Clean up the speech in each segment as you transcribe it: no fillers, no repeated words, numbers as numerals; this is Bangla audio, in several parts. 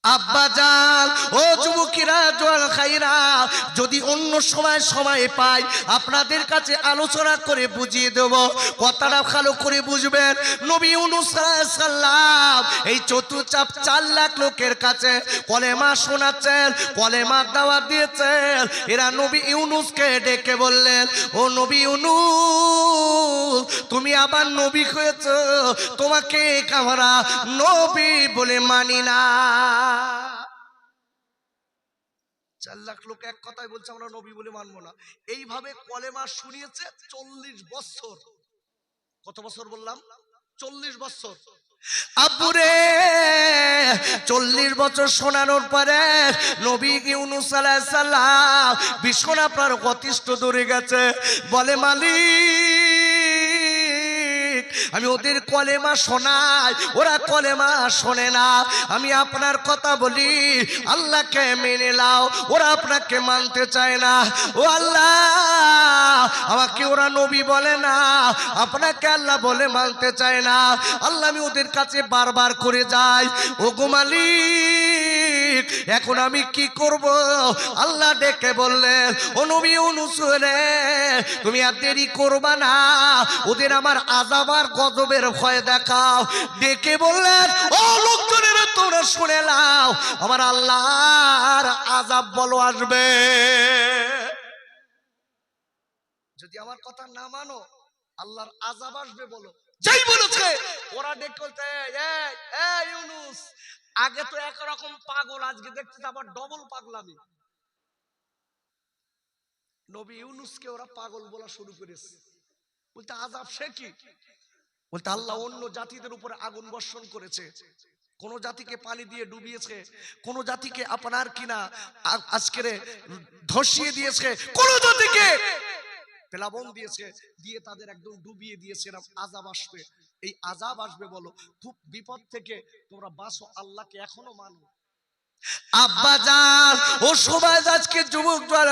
আব্বাজান ও যুবকেরা জোয়ান খাইরা, যদি অন্য সময় পাই আপনাদের কাছে আলোচনা করে বুঝিয়ে দেব, কথাটা ভালো করে বুঝবেন। নবী ইউনূস আলাইহিস সালাম এই চতুর্চাপ 4 লাখ লোকের কাছে কলেমা শোনাচ্ছেন, কলেমার দাওয়াত দিয়েছেন। এরা নবী ইউনূসকে ডেকে বললেন, ও নবী ইউনূস, তুমি আবার নবী হয়েছো, তোমাকে আমরা নবী বলে মানি না। 4 লাখ লোক এক কথায় বলছে আমরা নবী বলে মানবো না। এইভাবে কলেমা শুনিয়েছে 40 বছর। কত বছর বললাম? 40 বছর। আব্বুরে 40 বছর শোনানোর পরে নবী ইউনূস আলাইহিস সালাম ভীষণ আপনার অতিষ্ঠ ধরে গেছে। বলে, মালিক, আমি ওদের কলেমা শোনাই, ওরা কলেমা শোনে না। আমি আপনার কথা বলি, আল্লাহকে মেনে নাও, ওরা আপনাকে মানতে চায় না। ও আল্লাহ, আমাকে ওরা নবী বলে না, আপনাকে আল্লাহ বলে মানতে চায় না। আল্লাহ, আমি ওদের কাছে বারবার করে যাই, ও গো মালিক, এখন আমি কি করব? আল্লাহ ডেকে বললেন, ও নবী ইউনূস রে, তুমি আর দেরি করবা না, ওদের আমার আযাব আর গজবের ভয় দেখাও। ডেকে বললেন, ও লোকজনেরা, তোমরা শুনে নাও, আমার আল্লাহর আযাব বলো আসবে। যদি আমার কথা না মানো, আল্লাহর আযাব আসবে বলো। যেই বলেছে ওরা ডেকে বলতে, এই ইউনূস, আগে তো একরকম পাগল, আজকে দেখতে আবার ডবল পাগলামি। নবী ইউনূসকে ওরা পাগল বলা শুরু করেছে। বলতে আযাব সে কি? বলতে আল্লাহ অন্য জাতিদের উপরে আগুন বর্ষণ করেছে, কোন জাতিকে পানি দিয়ে ডুবিয়েছে, কোন জাতিকে আপনার কিনা আজকে ধসিয়ে দিয়েছে, কোন জাতিকে প্লাবন দিয়েছে, দিয়ে তাদের একদম ডুবিয়ে দিয়েছে। এরকম আযাব আসবে। এই আযাব আসবে বলো, খুব বিপদ থেকে তোমরা বাঁচো, আল্লাহকে এখনো মানো। আব্বাজান ও সবাই আজকে যুবক জওয়ান,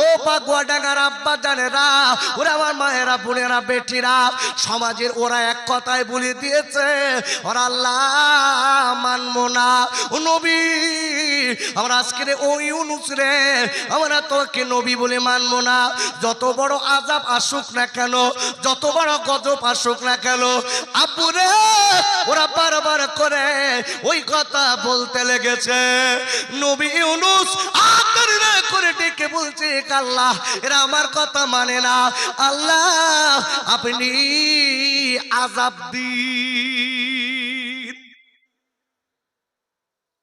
ও পাকুয়াডাঙ্গার আব্বাজানেরা, ওরা আমার মায়েরা, বোনেরা, বেটিরা, সমাজের ওরা এক কথায় বলে দিয়েছে, ওরা আল্লাহ মানবো না। ও নবী, আমরা আজকে ও ইউনূস রে, আমরা তোকে নবী বলে মানবো না। যত বড় আযাব আসুক না কেন, যত বড় গজব আসুক না কেন, আব্বু রে, ওরা বারবার করে ওই কথা বলতে লেগেছে। নবী ইউনূস আদর করে ডেকে বলছে, আল্লাহ, এরা আমার কথা মানে না, আল্লাহ আপনি আযাব দিন।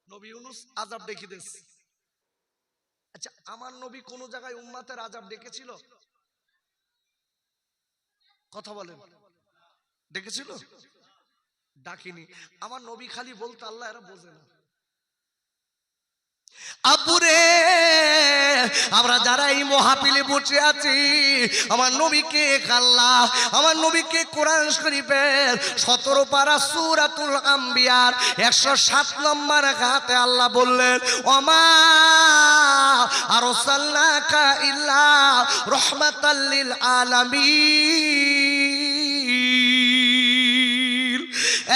নবী ইউনূস আযাব ডেকে দিয়েছে। আচ্ছা, আমার নবী কোন জায়গায় উম্মতের আযাব ডেকেছিল? কথা বলেন, ডেকেছিল? ডাকিনি। আমার নবী খালি বলতো, আল্লাহ এরা বোঝে না। আব্বুরে, আমরা যারা এই মাহফিলে বসে আছি, আমার নবীকে আল্লাহ, আমার নবীকে কোরআন শরীফের 17 পারা সূরাতুল আম্বিয়ার 107 নম্বর আয়াতে আল্লাহ বললেন, ওমা আরসালনাকা ইল্লা রাহমাতাল লিল আলামিন।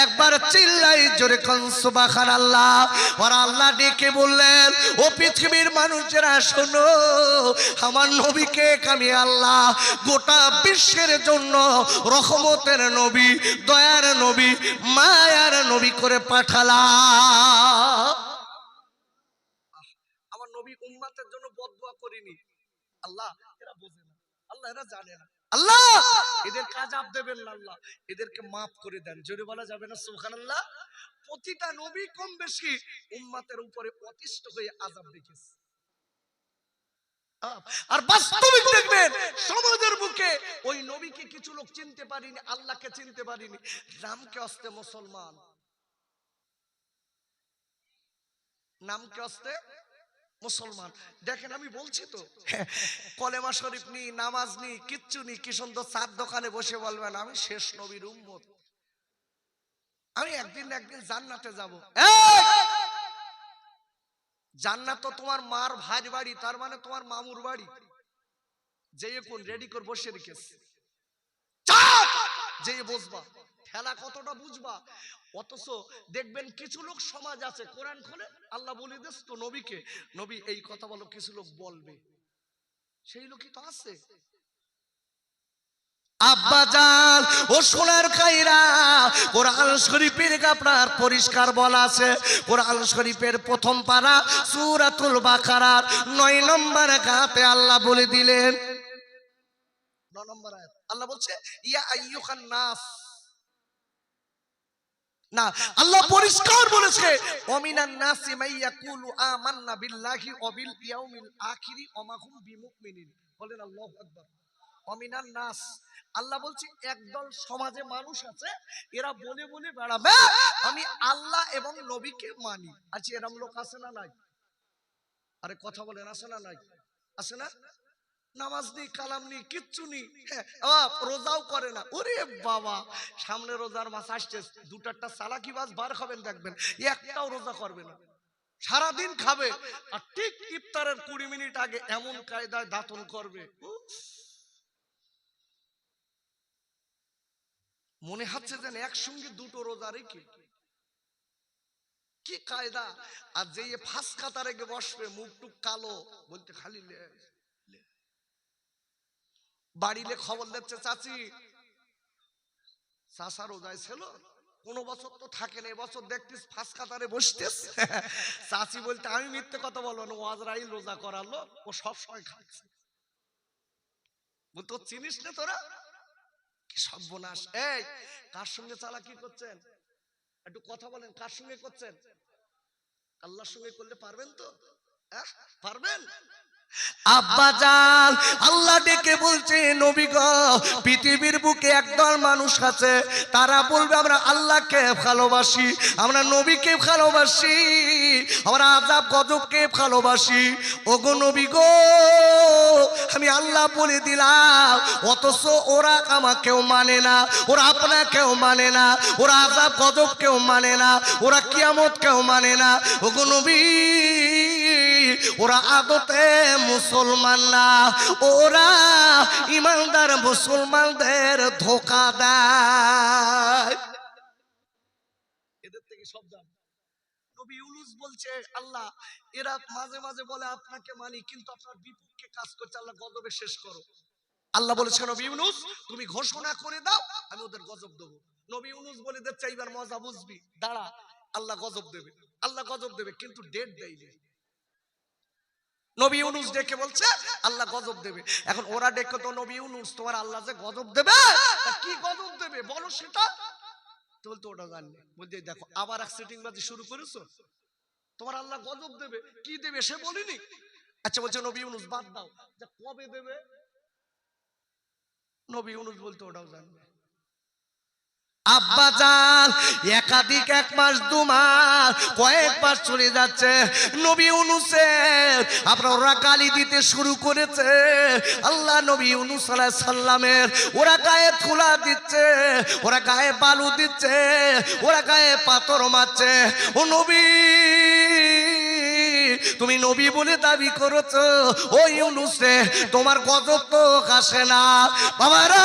একবার চিল্লাই জোরে কোন সুবহানাল্লাহ। আর আল্লাহ ডেকে বললেন, ও পৃথিবীর মানুষেরা শোনো, আমার নবীকে আমি আল্লাহ গোটা বিশ্বের জন্য রহমতের নবী, দয়ার নবী, মায়ার নবী করে পাঠালাম। আমার নবী উম্মতের জন্য বদদুয়া করিনি। আল্লাহ এরা বোঝে না, আল্লাহ এরা জানে না, আল্লাহ এদেরকে আযাব দেবেন না, আল্লাহ এদেরকে মাফ করে দেন। জোরে বলা যাবে না সুবহানাল্লাহ? প্রতিটা নবী কম বেশি উম্মতের উপরে অতিষ্ঠ হয়ে আযাব দেখেছে। আর বাস্তবিক দেখবেন সমাজের বুকে ওই নবীকে কিছু লোক চিনতে পারিনি, আল্লাহকে চিনতে পারিনি, নামকে অস্তে মুসলমান, নামকে অস্তে মুসলমান। দেখেন আমি বলছি তো, কলেমা শরীফ নি, নামাজ নি, কিচ্ছু নি, কি সুন্দর চার দোকানে বসে বলবেন আমি শেষ নবীর উম্মত, আমি একদিন জান্নাতে যাব। জান্নাত তো তোমার মার ভাইয়ের বাড়ি, তার মানে তোমার মামুর বাড়ি, যে কোন রেডি করে বসে রেখেছে। যে বসবা, ঠেলা কতটা বুঝবা। অথচ দেখবেন কিছু লোক সমাজ আছে কোরআন খোলে আল্লাহ বলে দিস তো নবীকে, নবী এই কথা বলো, কিছু লোক বলবে, সেই লোকই তো আছে। আব্বাজান ও সোনার খাইরা, কোরআন শরীফের আপনার পরিষ্কার বলা আছে, কোরআন শরীফের প্রথম পারা সূরাতুল বাকারার 9 নম্বর আয়াতে আল্লাহ বলে দিলেন, 9 নম্বর আয়াত আল্লাহ বলছে ইয়া আইয়ুহান নাস। না, আল্লাহ পরিষ্কার বলেছে ওমিনান নাসি মাইয়াকুলু আমান্না বিল্লাহি ওয়া বিল ইয়াউমিল আখিরি ওয়া মা হুম বিমুমিনিন। বলেন আল্লাহু আকবার। ওমিনান নাস, আল্লাহ বলছে একদল সমাজে মানুষ আছে, এরা বলে বলে বেড়াবে আমি আল্লাহ এবং নবীকে মানি। আচ্ছা, এরকম লোক আছে না নাই? আরে কথা বলেন, আছে না নাই? আছে না? নামাজ নেই, কালাম নেই, কিচ্ছু নেই, রোজাও করে না। ওরে বাবা, সামনে রোজার মাস আসছে, 2-4টা চালাকিবাজ বার খাবেন দেখবেন, একটাও রোজা করবে না, সারাদিন খাবে, আর ঠিক ইফতারের 20 মিনিট আগে এমন কায়দায় দাঁতন করবে, মনে হচ্ছে যেন একসঙ্গে 2টো রোজা রেখে, কি কায়দা। আর যে ফাঁস কাতারে গিয়ে বসবে, মুখ টুক কালো, বলতে খালি বাড়িলে খবর দিচ্ছে চাচি, চাচা রোজায় ছিল, কোনো বছর তো থাকে না, এবছর দেখতিস ফাঁস কাতারে বসতেস। চাচি বলতে আমি মিথ্যে কথা বলবো না, ও আজরাইল রোজা করালো, ও সবসময় খাচ্ছে। তো চিনিস না তোরা, কি সর্বনাশ। এই কার সঙ্গে চালাকি করছেন? একটু কথা বলেন, কার সঙ্গে করছেন? আল্লাহর সঙ্গে করলে পারবেন তো? পারবেন? আব্বাজান আল্লাহ ডেকে বলছে নবী গো, পৃথিবীর বুকে একদল মানুষ আছে, তারা বলবে আমরা আল্লাহকে ভালোবাসি, আমরা নবীকে ভালোবাসি, আমরা আযাব গজবকে ভালোবাসি। ওগো নবী গো, আমি আল্লাহ বলে দিলাম, অথচ ওরা আমাকেও মানে না, ওরা আপনাকেও মানে না, ওরা আযাব গজবকেও মানে না, ওরা কিয়ামতকেও মানে না। ওগো নবী, ওরা আদতে মুসলমান না, ওরা ইমানদার মুসলমানদের ধোঁকা দেয়। এদের থেকে সাবধান। নবী ইউনূস বলছে আল্লাহ, এরা মাঝে মাঝে বলে আপনাকে মানি, কিন্তু আপনার বিপক্ষে কাজ করছে, আল্লাহ গজবে শেষ করো। আল্লাহ বলেছে নবী ইউনূস তুমি ঘোষণা করে দাও, আমি ওদের গজব দেবো। নবী ইউনূস বলে দিচ্ছে এইবার মজা বুঝবি, দাঁড়া, আল্লাহ গজব দেবে, আল্লাহ গজব দেবে, কিন্তু ডেট দেয়নি। নবী ইউনূস ডেকে বলছে আল্লাহ গজব দেবে। এখন ওরা ডেকে তো নবী ইউনূস তোমার আল্লাহ যে গজব দেবে, তা কি গজব দেবে বলো সেটা। তো বলতো ওটা জানি। বলছে দেখো আবার এক সেটিংবাজি শুরু করেছো, তোমার আল্লাহ গজব দেবে, কি দেবে সে বলিনি। আচ্ছা বলছে নবী ইউনূস বাদ দাও, যে কবে দেবে। নবী ইউনূস বলতো ওটাও জানবে। আব্বাজান একাধিক 1 মাস 2 মাস কয়েক মাস চলে যাচ্ছে, নবী ইউনূসের আপনারা গালি দিতে শুরু করেছে। আল্লাহ নবী ইউনূস আলাইহিস সালামের ওরা গায়ে ধুলা দিচ্ছে, ওরা গায়ে বালু দিচ্ছে, ওরা গায়ে পাথর মারছে। ও নবী, তুমি নবী বলে দাবি করেছো, ও ইউনূস রে তোমার গজব তো আসে না। বাবারা,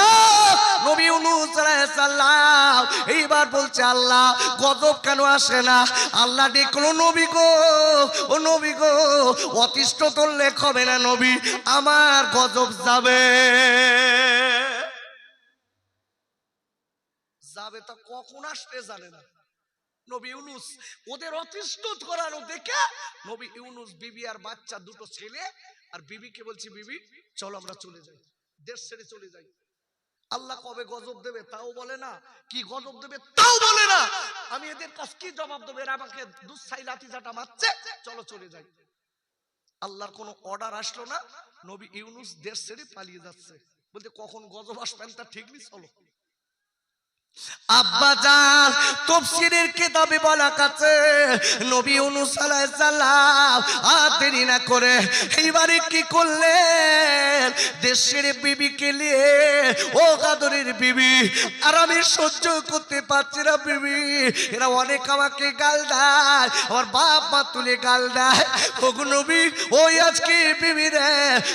নবী ইউনূস আলাইহিস সালাম এইবার বলছে আল্লাহ গজব কেন আসে না। আল্লাহ দেখলো নবী গো, ও নবী গো, অতিষ্ঠ করলে হবে না নবী, আমার গজব যাবে। যাবে তা কখন আসবে জানে না। নবী ইউনূস ওদের অতিষ্ঠ করানো দেখে নবী ইউনূস বিবি আর বাচ্চা 2টো ছেলে আর বিবিকে বলছি বিবি চলো আমরা চলে যাই, দেশ ছেড়ে চলে যাই। আল্লাহ কবে গজব দেবে তাও বলে না, কি গজব দেবে তাও বলে না। আমি এদের কাছে কি জবাব দেবো, এরা আমাকে দুঃসাই লাঠি জাটা মারছে, চলো চলে যাই। আল্লাহর কোনো অর্ডার আসলো না, নবী ইউনূস দেশ ছেড়ে পালিয়ে যাচ্ছে, বলতে কখন গজব আসবেন তা ঠিক নেই, চলো। আব্বাজান তাফসীরের কিতাবে বলা আছে নবী ইউনূস আলাইহিস সালাম দেরি না করে এইবারে কি করলেন, দেশের বিবিকে নিয়ে, ও গাদরের বিবি, আর আমি সহ্য করতে পারছি না বিবি, এরা অনেক আমাকে গাল দেয়, আমার বাপ মা তুলে গাল দেয়, ওগো নবী ওই আজকে বিবি রে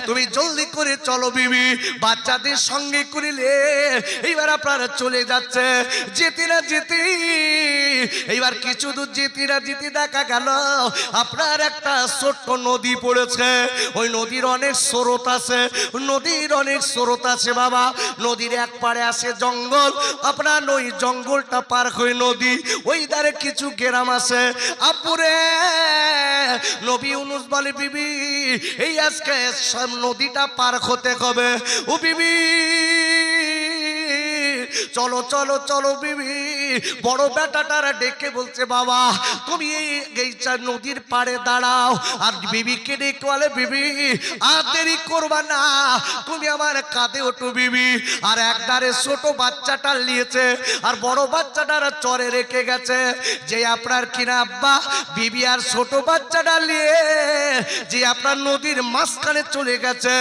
তুমি জলদি করে চলো বিবি, বাচ্চাদের সঙ্গে করিলে এইবার আপনারা চলে যাচ্ছে, যেতে না যেতে এইবার কিছু দূর যেতে না যেতে দেখা গেল আপনার একটা ছোট্ট নদী পড়েছে, ওই নদীর অনেক স্রোত আছে, নদীর অনেক স্রোত আছে বাবা, নদীর এক পারে আছে জঙ্গল, আপনার ওই জঙ্গলটা পার হয়ে নদী, ওই ধারে কিছু গ্রাম আছে। আপুরে নবী ইউনূস বলে বিবি এই আজকে সব নদীটা পার হতে হবে, ও বিবি চলো চলো চলো বিবি, বড় বেটাটারা ডেকে বলছে বাবা তুমি এই নদীর পাড়ে দাঁড়াও, আর বিবিকে ডেকে বলে বিবি আর দেরি করবা না, তুমি আমার কাঁধে ওঠো বিবি, আর একদারে ছোট বাচ্চাটা নিয়েছে আর বড় বাচ্চাটারা চরে রেখে গেছে, যে আপনার কিনা আব্বা বিবি আর ছোট বাচ্চাটা নিয়ে যে আপনার নদীর মাঝখানে চলে গেছে,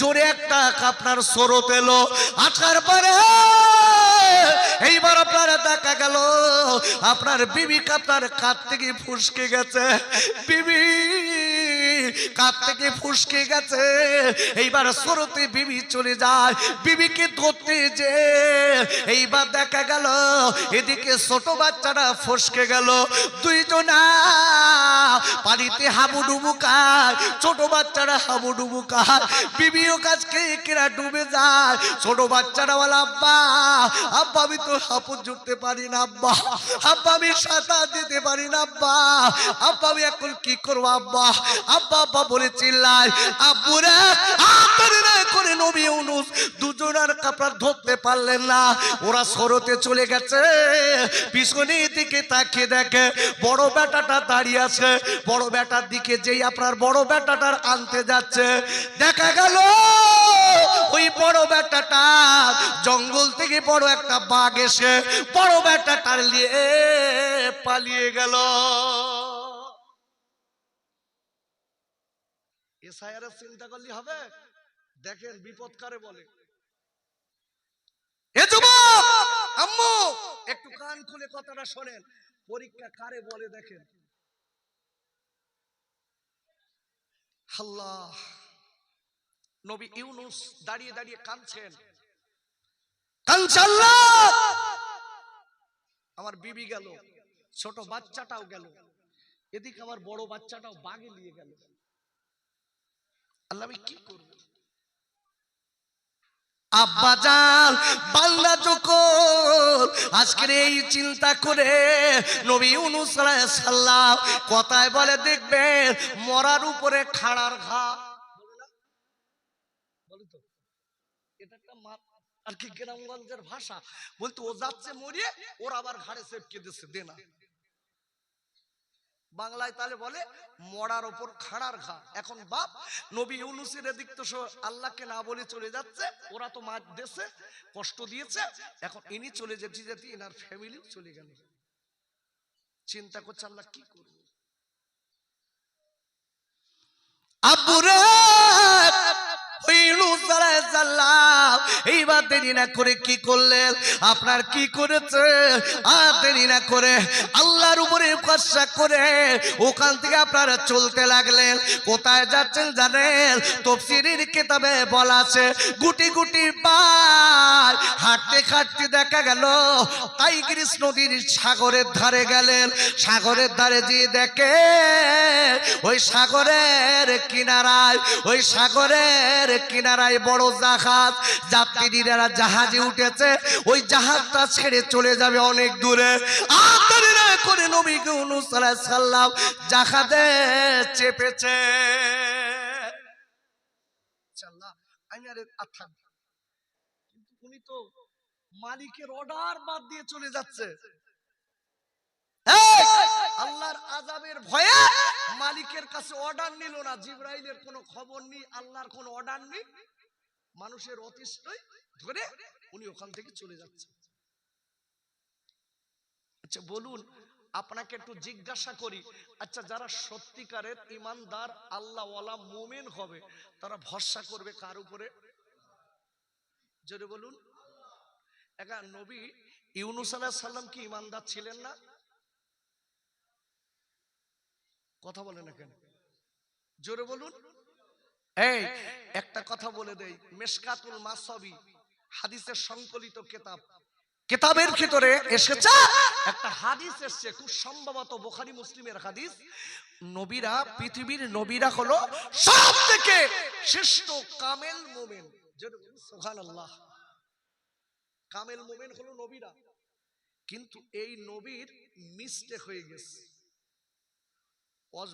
জোরে একটা আপনার স্রোত এলো, আসার পরে এইবার আপনারা দেখা গেল আপনার বিবি আপনার কাঁধ থেকে ফুসকে গেছে, বিবি কাঁধ থেকে ফুসকে গেছে, এইবার স্রোতে বিবি চলে যায়, বিবিকে ধরতে যে এইবার দেখা গেল এদিকে ছোট বাচ্চাটা ফসকে গেল, দুইজনা পানিতে হাবুডুবু খায়, ছোট বাচ্চারা হাবুডুবু খায়, বিবিও কাছকে কেরা ডুবে যায়, ছোট বাচ্চারা বলে আব্বা আব্বা আমি তো হাঁপুর জুটতে পারি না আব্বা, আব্বা আমি সাঁতার দিতে পারি না আব্বা, আব্বা আমি এখন কি করবো আব্বা, আব্বা আব্বা বলে চিল্লায়, আব্বুরা করে নবী ইউনূস দুজনার কাপড় ধরতে পারলেন না, ওরা স্রোতে চলে গেছে, পিছনের দিকে তাকিয়ে দেখে বড় বেটাটা দাঁড়িয়ে আছে, বড় বেটার দিকে যেই আপনার বড় বেটাটার আনতে যাচ্ছে, দেখা গেল ওই বড় বেটাটা জঙ্গল থেকে বড় একটা বাঘ এসে বড় বেটাটার নিয়ে পালিয়ে গেল। এসআইআর চিন্তা করলে হবে, দেখেন বিপদ কারে বলে। এ যুবক আম্মু একটু কান খুলে কথাটা শোনেন, পরীক্ষা কারে বলে দেখেন। আল্লাহ নবী ইউনূস দাঁড়িয়ে দাঁড়িয়ে কাঁদছেন, আল্লাহ আমার বিবি গেল, ছোট বাচ্চাটাও গেল, এদিকে আমার বড় বাচ্চাটাও বাগে নিয়ে গেল, আল্লাহ আমি কি করব। আব্বাজান বান্দা যখন আজকের এই চিন্তা করে নবী ইউনূস আলাইহিস সালাম কথায় বলে দেখবেন মরার উপরে খাড়ার ঘা, বলে তো এটা একটা আর কি গ্রামগঞ্জের ভাষা, বলতো ও যাচ্ছে মরিয়ে ওর আবার ঘাড়ে চেপকে দিচ্ছে দেনা, বাংলায় তাহলে বলে মরার ওপর খাড়ার ঘা। এখন বাপ নবী ইউনূসের এদিক তো আল্লাহকে না বলে চলে যাচ্ছে, ওরা তো মার দেশে কষ্ট দিয়েছে, এখন ইনি চলে যেতে যেতে এনার ফ্যামিলিও চলে গেল, চিন্তা করছে আল্লাহ কি করবে। আব্বুরে এইবার দেরি না করে কি করলেন, আপনার কি করেছে, আর দেরি না করে আল্লাহর উপরে ভরসা করে ওখান থেকে আপনারা চলতে লাগলেন, কোথায় যাচ্ছেন জানেন, তাফসীরের কিতাবে বলা আছে গুটি গুটি পায় হাঁটতে হাঁটতে দেখা গেল টাইগ্রিস নদীর সাগরের ধারে গেলেন, সাগরের ধারে যে দেখে ওই সাগরের কিনারায়, ওই সাগরের কিনারায় বড় জাহাজ, যাত্রীরা জাহাজে উঠেছে, ওই জাহাজটা ছেড়ে চলে যাবে অনেক দূরে, করে নবী ইউনূস আলাইহিস সালাম জাহাজে চেপেছে। আল্লাহ আমি আর থাকব, কিন্তু উনি তো মালিকের অর্ডার বাদ দিয়ে চলে যাচ্ছে, আল্লাহর আযাবের ভয়ে মালিকের কাছে অর্ডার নিল না, জিবরাইলের কোনো খবর নেই, আল্লাহর কোনো অর্ডার নেই, মানুষের অতিষ্ঠই ধরে উনি ওখান থেকে চলে যাচ্ছে। আচ্ছা বলুন, আপনাকে একটু জিজ্ঞাসা করি, আচ্ছা যারা সত্যিকারের ইমানদার আল্লাহওয়ালা মুমিন হবে, তারা ভরসা করবে কার উপরে? জোরে বলুন। একা নবী ইউনূস আলাইহিস সালাম কি ইমানদার ছিলেন না? কথা বলে না কেন? জোরে বলুন। এই একটা কথা বলে দেই, মিশকাতুল মাসাবি হাদিসের সংকলিত কিতাবের ভিতরে এসেছে একটা হাদিস এসেছে, খুব সম্ভবত বুখারী মুসলিমের হাদিস। নবীরা, পৃথিবীর নবীরা হলো সবথেকে শ্রেষ্ঠ কামেল মুমিন। সুবহানাল্লাহ। কামেল মুমিন হলো নবীরা। কিন্তু এই নবীর মিস্টেক হয়ে গেছে।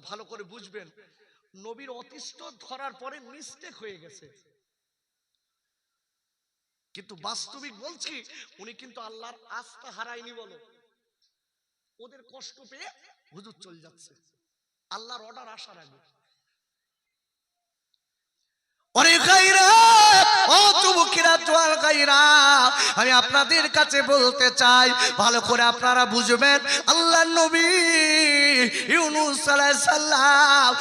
ভালো করে বুঝবেন, নবীর অতিষ্ঠ ধরার পরে মিস্টেক হয়ে গেছে। কিন্তু বাস্তবিক বলছি, উনি কিন্তু আল্লাহর আস্থা হারায়নি। বলো, ওদের কষ্ট পেয়ে হুজুর চলে যাচ্ছে আল্লাহর অর্ডার আসার আগে। আমি আপনাদের কাছে বলতে চাই, ভালো করে আপনারা বুঝবেন, আল্লাহর নবী ইউনূস আলাইহিস সালাম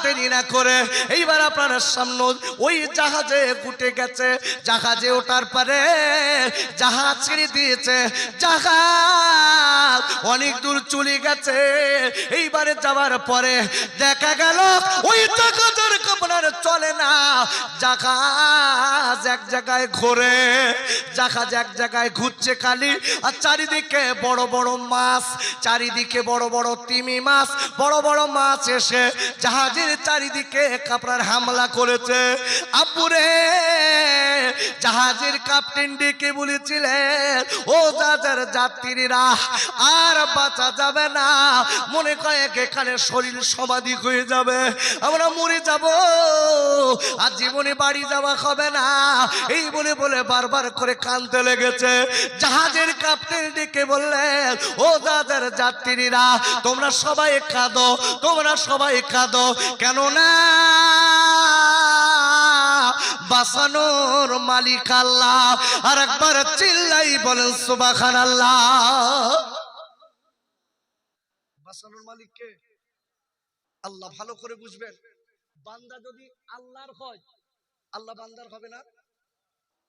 দেরি না করে এইবার আপনার সামনে ওই জাহাজে উঠে গেছে। জাহাজে ওঠার পরে জাহাজ ছেড়ে দিয়েছে, জাহাজ অনেক দূর চলে গেছে। এইবারে যাওয়ার পরে দেখা গেল ওই জাহাজের আপনার চলে না, জাহাজ এক জায়গায় ঘোরে, জাহাজ এক জায়গায় ঘুরছে খালি, আর চারিদিকে বড় বড় মাছ, চারিদিকে বড় বড় তিমি মাছ, বড় বড় মাছ এসে জাহাজের চারিদিকে আপনার হামলা করেছে। আপুরে জাহাজের ক্যাপ্টেন ডেকে বলেছিলেন, ও জাহাজের যাত্রীরা আর বাঁচা যাবে না, মনে কয়েক এখানে শরীর সমাধি হয়ে যাবে, আমরা মরে যাব, আর জীবনে বাড়ি যাওয়া হবে না, এই বলে বলে বারবার করে কাঁদতে লেগেছে। জাহাজের ক্যাপ্টেন ডেকে বললেন, ও জাহাজের যাত্রীরা তোমরা সবাই কাঁদো, তোমরা সবাই কাঁদো, কেননা বাঁচানোর মালিক আল্লাহ। আর একবার চিল্লাই বলেন সুবহানাল্লাহ। বাঁচানোর মালিক কে? আল্লাহ। ভালো করে বুঝবেন, বান্দা যদি আল্লাহর হয়, আল্লাহ বান্দার হবে না?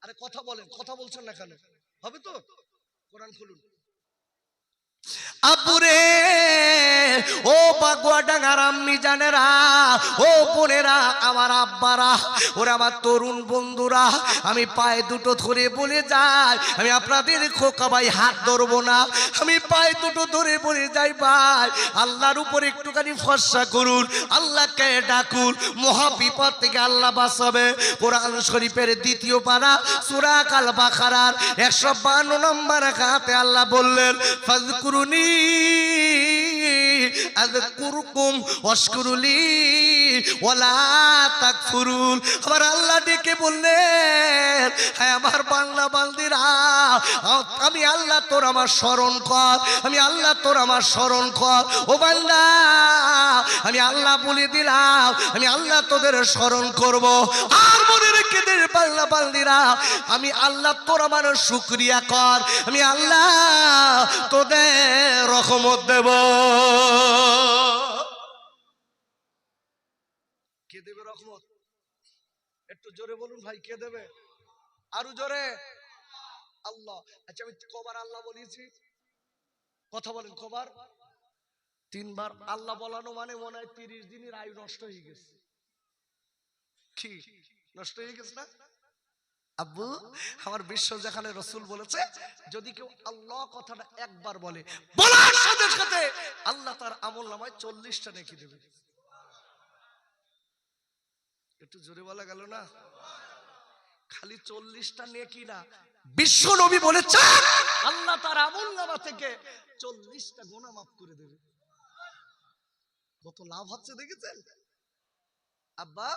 আরে কথা বলেন, কথা বলছেন না কেন? হবে তো? কোরআন খুলুন। আপুরে ও বাগুয়া ডাঙ্গার আম্মি জানেরা, ও বোনেরা, আমার আব্বারা, ওরা আমার তরুণ বন্ধুরা, আমি পায়ে দুটো ধরে বলে যাই, আমি আপনাদের খোকা ভাই হাত ধরবো না, আমি পায়ে দুটো ধরে বলে যাই ভাই আল্লাহর উপর একটুখানি ভরসা করুন, আল্লাহকে ডাকুন, মহা বিপদ থেকে আল্লাহ বাঁচাবে। কোরআন শরীফের ২য় পারা সূরা আল বাকারার ১৫২ নম্বর আয়াতে আল্লাহ বললেন, ফাযকুরুনি আযকুরকুম ওয়াশকুরুলি ওয়ালা তাকফুরুন। আমার আল্লাহ ডেকে বললেন, হ্যাঁ আমার বাংলা বান্দিরা, আমি আল্লাহ তোর আমার স্মরণ কর, আমি আল্লাহ তোর আমার স্মরণ কর। ও বান্দা, আমি আল্লাহ বলে দিলাম, আমি আল্লাহ তোদের স্মরণ করব। আর মনে রেখে দে বাংলা বান্দিরা, আমি আল্লাহ তোর আমার শুকরিয়া কর, আমি আল্লাহ তোদের রহমত দেব। কে দেবে রহমত? একটু জোরে বলুন ভাই, কে দেবে? আরো জোরে। আল্লাহ। আচ্ছা আমি কবার আল্লাহ বলেছি? কথা বলেন, কবার? 3 বার। আল্লাহ বলানো মানে মনে হয় 30 দিনের আয়ু নষ্ট হয়ে গেছে। কি নষ্ট হয়ে গেছে না আব্বু? আমার বিশ্ব যেখানে রসুল বলেছে, যদি কেউ আল্লাহ কথাটা একবার বলে, বলার সাথে সাথে আল্লাহ তার আমলনামায় 40টা নেকি দেবে। একটু জোরে বলা গেল না? খালি 40টা নেকি না, বিশ্ব নবী বলেছে আল্লাহ তার আমলনামা থেকে 40টা গুনাহ মাফ করে দেবে। কত লাভ হচ্ছে দেখেছেন? আব্বা,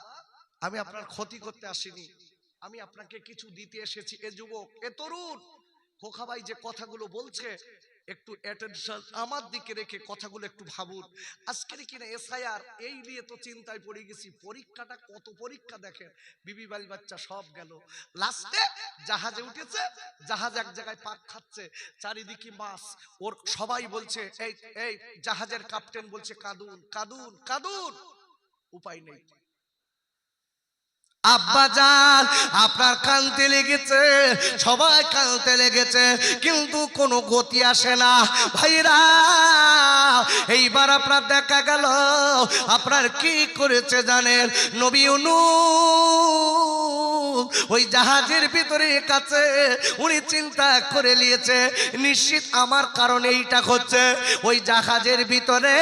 আমি আপনার ক্ষতি করতে আসিনি, আমি আপনাকে কিছু দিতে এসেছি। এ যুবক, এ তরুণ খোকা ভাই যে কথাগুলো বলছে, একটু অ্যাটেনশন আমার দিকে রেখে কথাগুলো একটু ভাবুন। আজকের কিনা এসআইআর এই নিয়ে তো চিন্তায় পড়ে গেছি, পরীক্ষাটা কত পরীক্ষা দেখেন, বিবি বাল বাচ্চা সব গেল, লাস্টে জাহাজে উঠেছে, জাহাজ এক জায়গায় পাক খাচ্ছে, চারিদিকে মাছ, ওর সবাই বলছে এই এই জাহাজের ক্যাপ্টেন বলছে কাঁদুন কাঁদুন কাঁদুন, উপায় নেই। আব্বাজান আপনার কানতে লেগেছে, সবাই কানতে লেগেছে, কিন্তু কোনো গতি আসে না। ভাইরা এইবার আপনার দেখা গেল আপনার কি করেছে জানেন, নবী ইউনূস ওই জাহাজের ভিতরে কাছে উনি চিন্তা করে নিয়েছে নিশ্চিত আমার কারণে এইটা হচ্ছে। ওই জাহাজের ভিতরে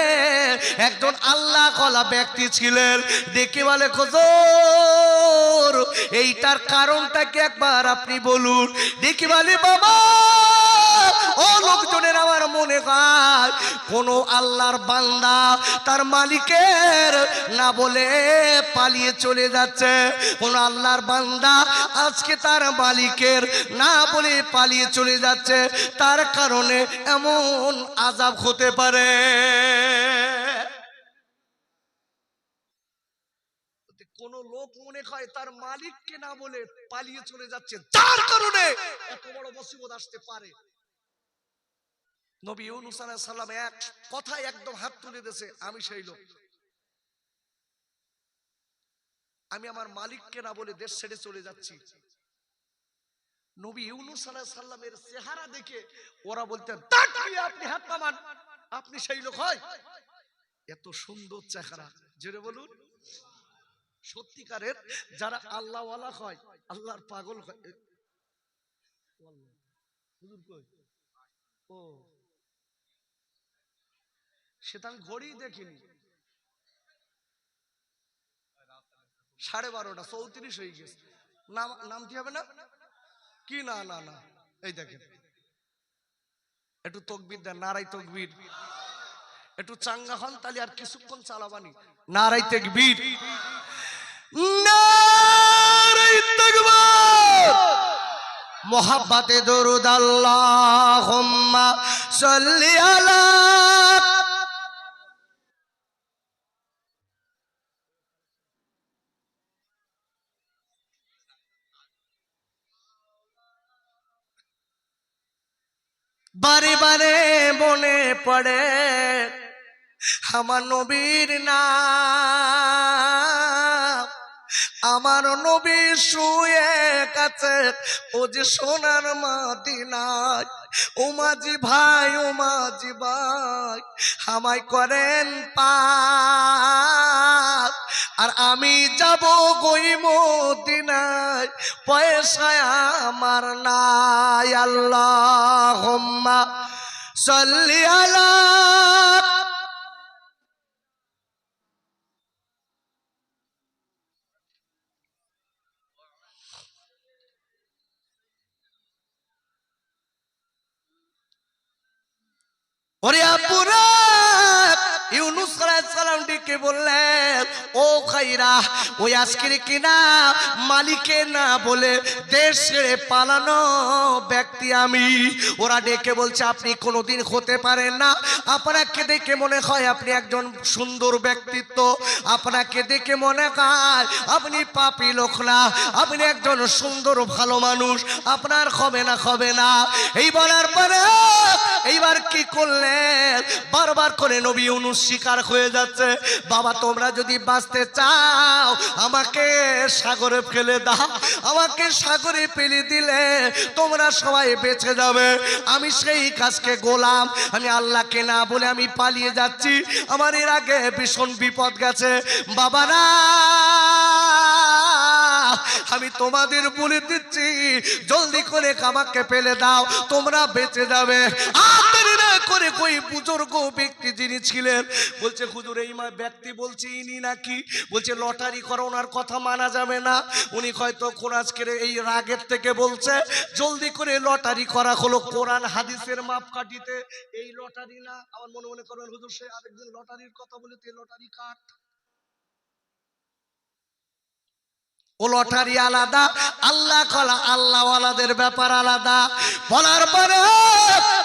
একজন আল্লাহ কলা ব্যক্তি ছিলেন, দেখে বলে হুজুর এইটার কারণটা কি একবার আপনি বলুন। দেখি বলে বাবা ও লোকজনের আমার মনে হয় কোন আল্লাহর বান্দা তার মালিকের না বলে পালিয়ে চলে যাচ্ছে, কোন আল্লাহর বান্দা আজকে তার মালিকের না বলে পালিয়ে চলে যাচ্ছে, তার কারণে এমন আযাব হতে পারে। কোন লোক মনে হয় তার মালিককে না বলে পালিয়ে চলে যাচ্ছে, তার কারণে এত বড় মুসিবত আসতে পারে। নবী ইউনূস আলাইহিস সালাম এক কথায় একদম হাত তুলে দিয়েছে, আমি সেই লোক, আমি আমার মালিককে না বলে দেশ ছেড়ে চলে যাচ্ছি। নবী ইউনূস আলাইহিস সালামের চেহারা দেখে ওরা বলতেন তাকবীর, আপনি হাত নামান, আপনি সেই লোক হয়। এত সুন্দর চেহারা, জোরে বলুন। সত্যিকারের যারা আল্লাহ ওয়ালা হয়, আল্লাহর পাগল হয়। হুজুর কই? ও সেটা আমি ঘড়ি দেখিনি, 12:30 34 হয়ে গেছে। নামতে হবে না কি? না না না, এই দেখেন একটু তকবীর দেন, নারাই তকবীর। একটু চাঙ্গা হন তাহলে আর কিছুক্ষণ চালাবানি। নারাই তাকবীর, নারাই তাকবীর, মোহাব্বতে দরুদ আল্লাহুম্মা সাল্লি আলা। বারে বারে মনে পড়ে আমার নবীর নাম, আমার নবী শুয়ে কাছে ও যে সোনার মদিনায়। ও মাঝি ভাই, ও মাঝি ভাই আমায় করেন পার, আর আমি যাব গই মদিনায়, পয়সা আমার নাই। আল্লাহুম্মা সাল্লি আলা। ওরে আপুরা, ইউনূস আলাইহিস সালাম ডেকে বললেন ও খাইরা, ওই আজকের কিনা মালিকে না বলে দেশ ছেড়ে পালানো ব্যক্তি আমি। ওরা ডেকে বলছে আপনি কোনোদিন হতে পারেন না, আপনাকে দেখে মনে হয় আপনি একজন সুন্দর ব্যক্তিত্ব, আপনাকে দেখে মনে হয় আপনি পাপী লোক না, আপনি একজন সুন্দর ভালো মানুষ, আপনার হবে না হবে না। এই বলার পরে এইবার কি করলেন, বারবার করে নবী ইউনূস শিকার হয়ে যাচ্ছে, বাবা তোমরা যদি বাঁচতে চাও আমাকে সাগরে ফেলে দাও, আমাকে সাগরে ফেলে দিলে তোমরা সবাই বেঁচে যাবে। আমি সেই কাজকে গোলাম, আমি আল্লাহকে না বলে আমি পালিয়ে যাচ্ছি, আমার এর আগে ভীষণ বিপদ গেছে। বাবারা আমি তোমাদের বলে দিচ্ছি জলদি করে আমাকে ফেলে দাও, তোমরা বেঁচে যাবে। করে কই বুজুর্গ ব্যক্তি যিনি ছিলেন বলছে হুজুর এই ব্যক্তি বলছে ইনি নাকি, বলছে লটারি করা ওনার কথা মানা যাবে না, উনি হয়তো কোন আজকের এই রাগের থেকে বলছে জলদি করে লটারি করা হলো কোরআন হাদিসের মাপকাঠিতে। এই লটারি না, আমার মনে মনে করবেন হুজুর সে আরেকদিন লটারির কথা বলে তে লটারি কাট, ও লটারি আলাদা, আল্লাহ কলা আল্লাহওয়ালাদের ব্যাপার আলাদা। বলার পরে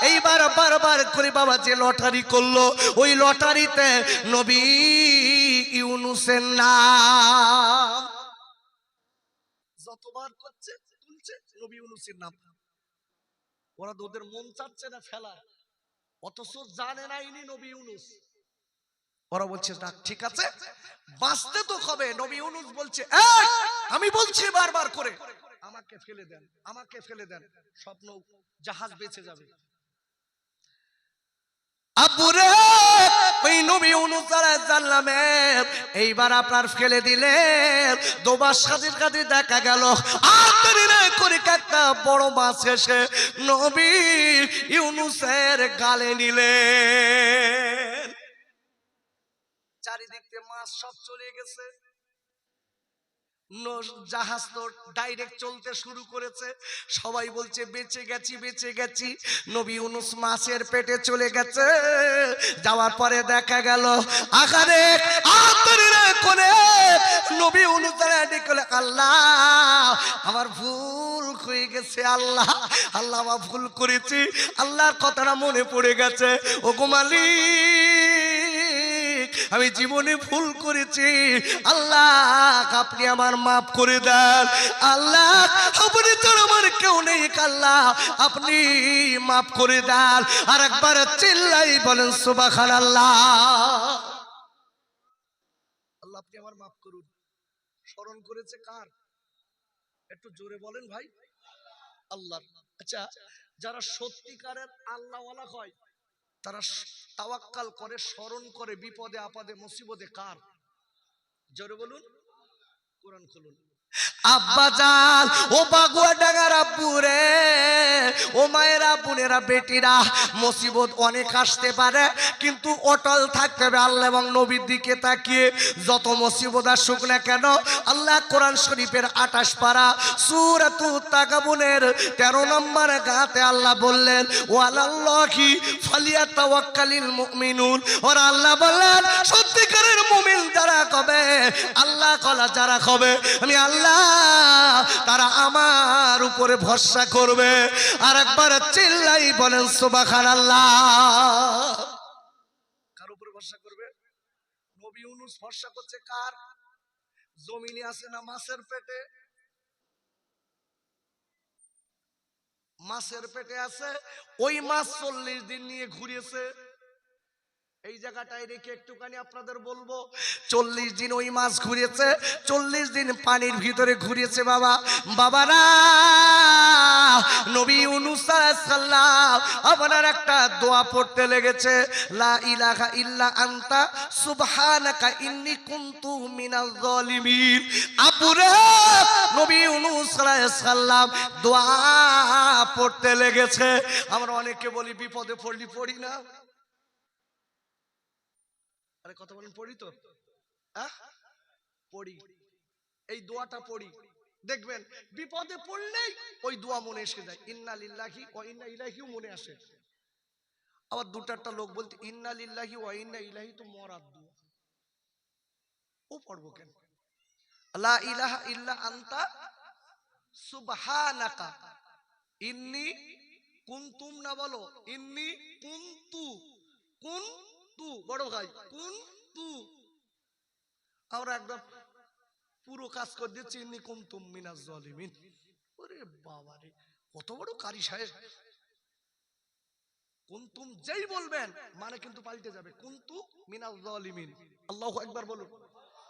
এইবার বারবার করে বাবা যে লটারি করলো, ওই লটারিতে নবী ইউনুসের নাম যতবার করছে তুলছে নবী ইউনুসের নাম। ওরা তো ওদের মন চাচ্ছে না ফেলার, অথচ জানে না ইনি নবী ইউনুস। ওরা বলছে ঠিক আছে, বাঁচতে তো হবে। নবী ইউনুস বলছে আমি বলছি বারবার করে আমাকে ফেলে দেন, আমাকে ফেলে দেন, স্বপ্ন জাহাজ বেঁচে যাবে। আব্বুরে ওই নবী ইউনুস আলাইহিস সালামের এইবার আপনার ফেলে দিলে দোবার সাথীর কাছে দেখা গেল আতরিনে করে একটা বড় মাছ এসে নবী ইউনুসের গালে নিলে। চারিদিক থেকে মাছ সব চলে গেছে, জাহাজ তো ডাইরেক্ট চলতে শুরু করেছে। সবাই বলছে বেঁচে গেছি, বেঁচে গেছি। নবী ইউনুস মাছের পেটে চলে গেছে। যাওয়ার পরে দেখা গেল আকারে আতরিনে করে নবী ইউনুস ডেকে আল্লাহ আমার ভুল হয়ে গেছে, আল্লাহ আল্লাহ আমার ভুল করেছি, আল্লাহর কথাটা মনে পড়ে গেছে। ও গো মালিক আমি জীবনে ভুল করেছি, আল্লাহ আপনি আমার মাফ করে দেন, আল্লাহ আপনি তো আমার কেউ নেই, আল্লাহ আপনি মাফ করে দেন। আর একবার চিল্লাই বলেন সুবহানাল্লাহ। আল্লাহ আপনি আমার মাফ করুন। স্মরণ করেছে কার? একটু জোরে বলেন ভাই। আল্লাহ। আচ্ছা, যারা সত্যিকারের আল্লাহওয়ালা হয় তারা তাওয়াক্কাল করে, স্মরণ করে বিপদে আপদে মুসিবতে কার? জোরে বলুন। কোরআন খুলুন। আব্বাজান ও বাগুয়া ডাঙ্গার আব্বু রে, ও মায়েরা বোনেরা বেটিরা, মুসিবত অনেক আসতে পারে কিন্তু অটল থাকতে হবে আল্লাহ এবং নবীর দিকে তাকিয়ে। যত মুসিবত আসুক না কেন, আল্লাহ কোরআন শরীফের 28 পারা সূরাতুত তাগাবুনের 13 নম্বর গাতে আল্লাহ বললেন ওয়ালাল্লাহি ফালিয়াতাওয়াক্কালিল মুমিনুন। ওরা আল্লাহ বললেন সত্যিকারের মুমিন যারা হবে, আল্লাহ কলা যারা হবে, আমি আল্লাহ তারা আমার উপরে ভরসা করবে। আর একবার চিল্লাই বলেন সুবহানাল্লাহ। কার উপরে ভরসা করবে? নবী ইউনুস ভরসা করছে কার? জমিনে আছে না মাছের পেটে? মাছের পেটে আছে। ওই মাছ 40 দিন নিয়ে ঘুরেছে। এই জায়গাটায় রেখে একটুখানি আপনাদের বলবো, 40 দিন ওই মাছ ঘুরেছে, 40 দিন পানির ভিতরে ঘুরেছে। বাবারা নবী ইউনুস আলাইহিস সালাম আপনার একটা দোয়া পড়তে লেগেছে, লা ইলাহা ইল্লা আনতা সুবহানাকা ইন্নী কুনতু মিনাজ জালিমিন। আপুরে নবী ইউনুস আলাইহিস সালাম দোয়া পড়তে লেগেছে। আমরা অনেকে বলি বিপদে পড়লি পড়ি না। আরে কথা বলেন, পড়ি তো? পড়ি, এই দোয়াটা পড়ি, দেখবেন বিপদে পড়লেই ওই দোয়া মনে এসে যায়। ইন্না লিল্লাহি ওয়া ইন্না ইলাইহি মনে আসে। আবার দুটাটা লোক বলতে ইন্না লিল্লাহি ওয়া ইন্না ইলাইহি তো মরাদ দোয়া, ও পড়বো কেন? লা ইলাহা ইল্লা আনতা সুবহানাকা ইন্নী কুনতুম, না বলো ইন্নী কুনতু, কুনতু বড় ভাই কুনতু। আমরা একদম পুরো কাজ করে দিচ্ছি ইন্নী কুনতুম মিনাজ জালিমিন। ওরে বাবা রে, কত বড় কারি সাহেব। কুনতুম যেই বলবেন মানে কিন্তু পাল্টে যাবে, কুনতু মিনাজ জালিমিন। আল্লাহু আকবার বলুন,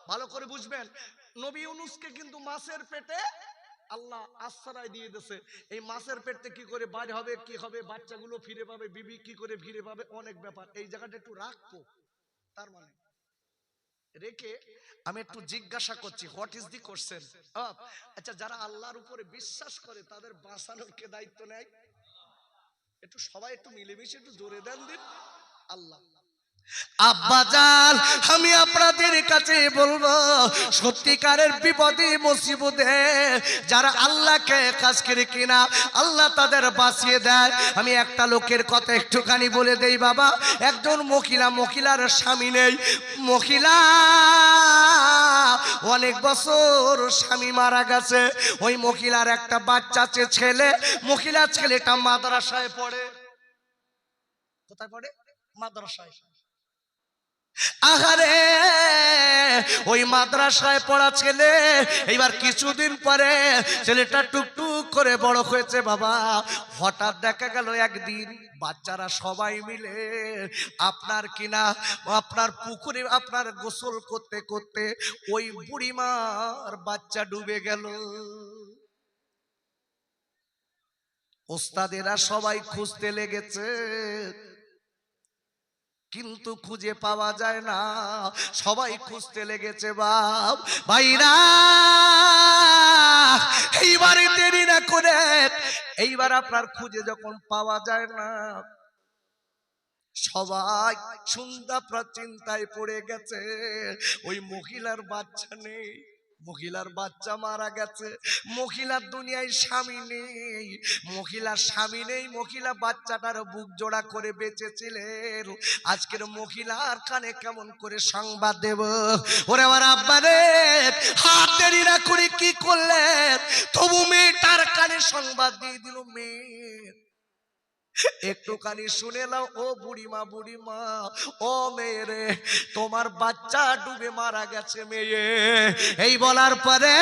ভালো করে বুঝবেন। নবী ইউনুসকে কিন্তু মাছের পেটে আল্লাহ আশ্রয় দিয়ে দিয়েছে। এই মাছের পেটে কি করে বাইরে হবে, কি হবে, বাচ্চাগুলো ফিরে পাবে, বিবি কি করে ফিরে পাবে, অনেক ব্যাপার। এই জায়গাটা একটু রাখবো। তার মানে রেখে আমি একটু জিজ্ঞাসা করছি, হোয়াট ইজ দি কোশ্চেন? আচ্ছা, যারা আল্লাহর উপরে বিশ্বাস করে তাদের বাঁচানোর কে দায়িত্ব নেয়? একটু সবাই একটু মিলেমিশে একটু জোরে দেন দিন। আল্লাহ। আব্বাজান আমি আপনাদের কাছে বলবো, সত্যিকারের বিপদে মুসিবতে যারা আল্লাহকে কাজ করে কিনা আল্লাহ তাদের বাঁচিয়ে দেয়। আমি একটা লোকের কথা একটুখানি বলে দেই বাবা। একজন মহিলার স্বামী নেই, মহিলা অনেক বছর স্বামী মারা গেছে। ওই মহিলার একটা বাচ্চা আছে ছেলে, মহিলা ছেলেটা মাদ্রাসায় পড়ে। কোথায় পড়ে? মাদ্রাসায়। আহারে ওই মাদ্রাসায় পড়া ছেলে এইবার কিছুদিন পরে ছেলেটা টুকটুক করে বড় হয়েছে বাবা। হঠাৎ দেখা গেল একদিন বাচ্চারা সবাই মিলে আপনার কিনা আপনার পুকুরে আপনার গোসল করতে করতে ওই বুড়িমার বাচ্চা ডুবে গেল। ওস্তাদেরা সবাই খুঁজতে লেগেছে কিন্তু খুঁজে পাওয়া যায় না। সবাই খুঁজতে লেগেছে বাপ ভাইরা। এইবারে দেরি না করে এইবার আপনার খুঁজে যখন পাওয়া যায় না সবাই সন্ধ্যা চিন্তায় পড়ে গেছে। ওই মহিলার বাচ্চা নেই, মহিলার বাচ্চা মারা গেছে, মহিলার দুনিয়ায় স্বামী নেই, মহিলার স্বামী নেই, মহিলা বাচ্চাটার বুক জোড়া করে বেঁচেছিলেন। আজকের মহিলার কানে কেমন করে সংবাদ দেব? ওরে আমার আব্বা রে, হাত দেরি না করে কি করলেন? তবু মেয়েটার কানে সংবাদ দিয়ে দিল। মেয়ে একটুখানি শুনে নাও ও বুড়িমা, বুড়িমা ও মেয়ে রে, তোমার বাচ্চা ডুবে মারা গেছে মেয়ে। এই বলার পরে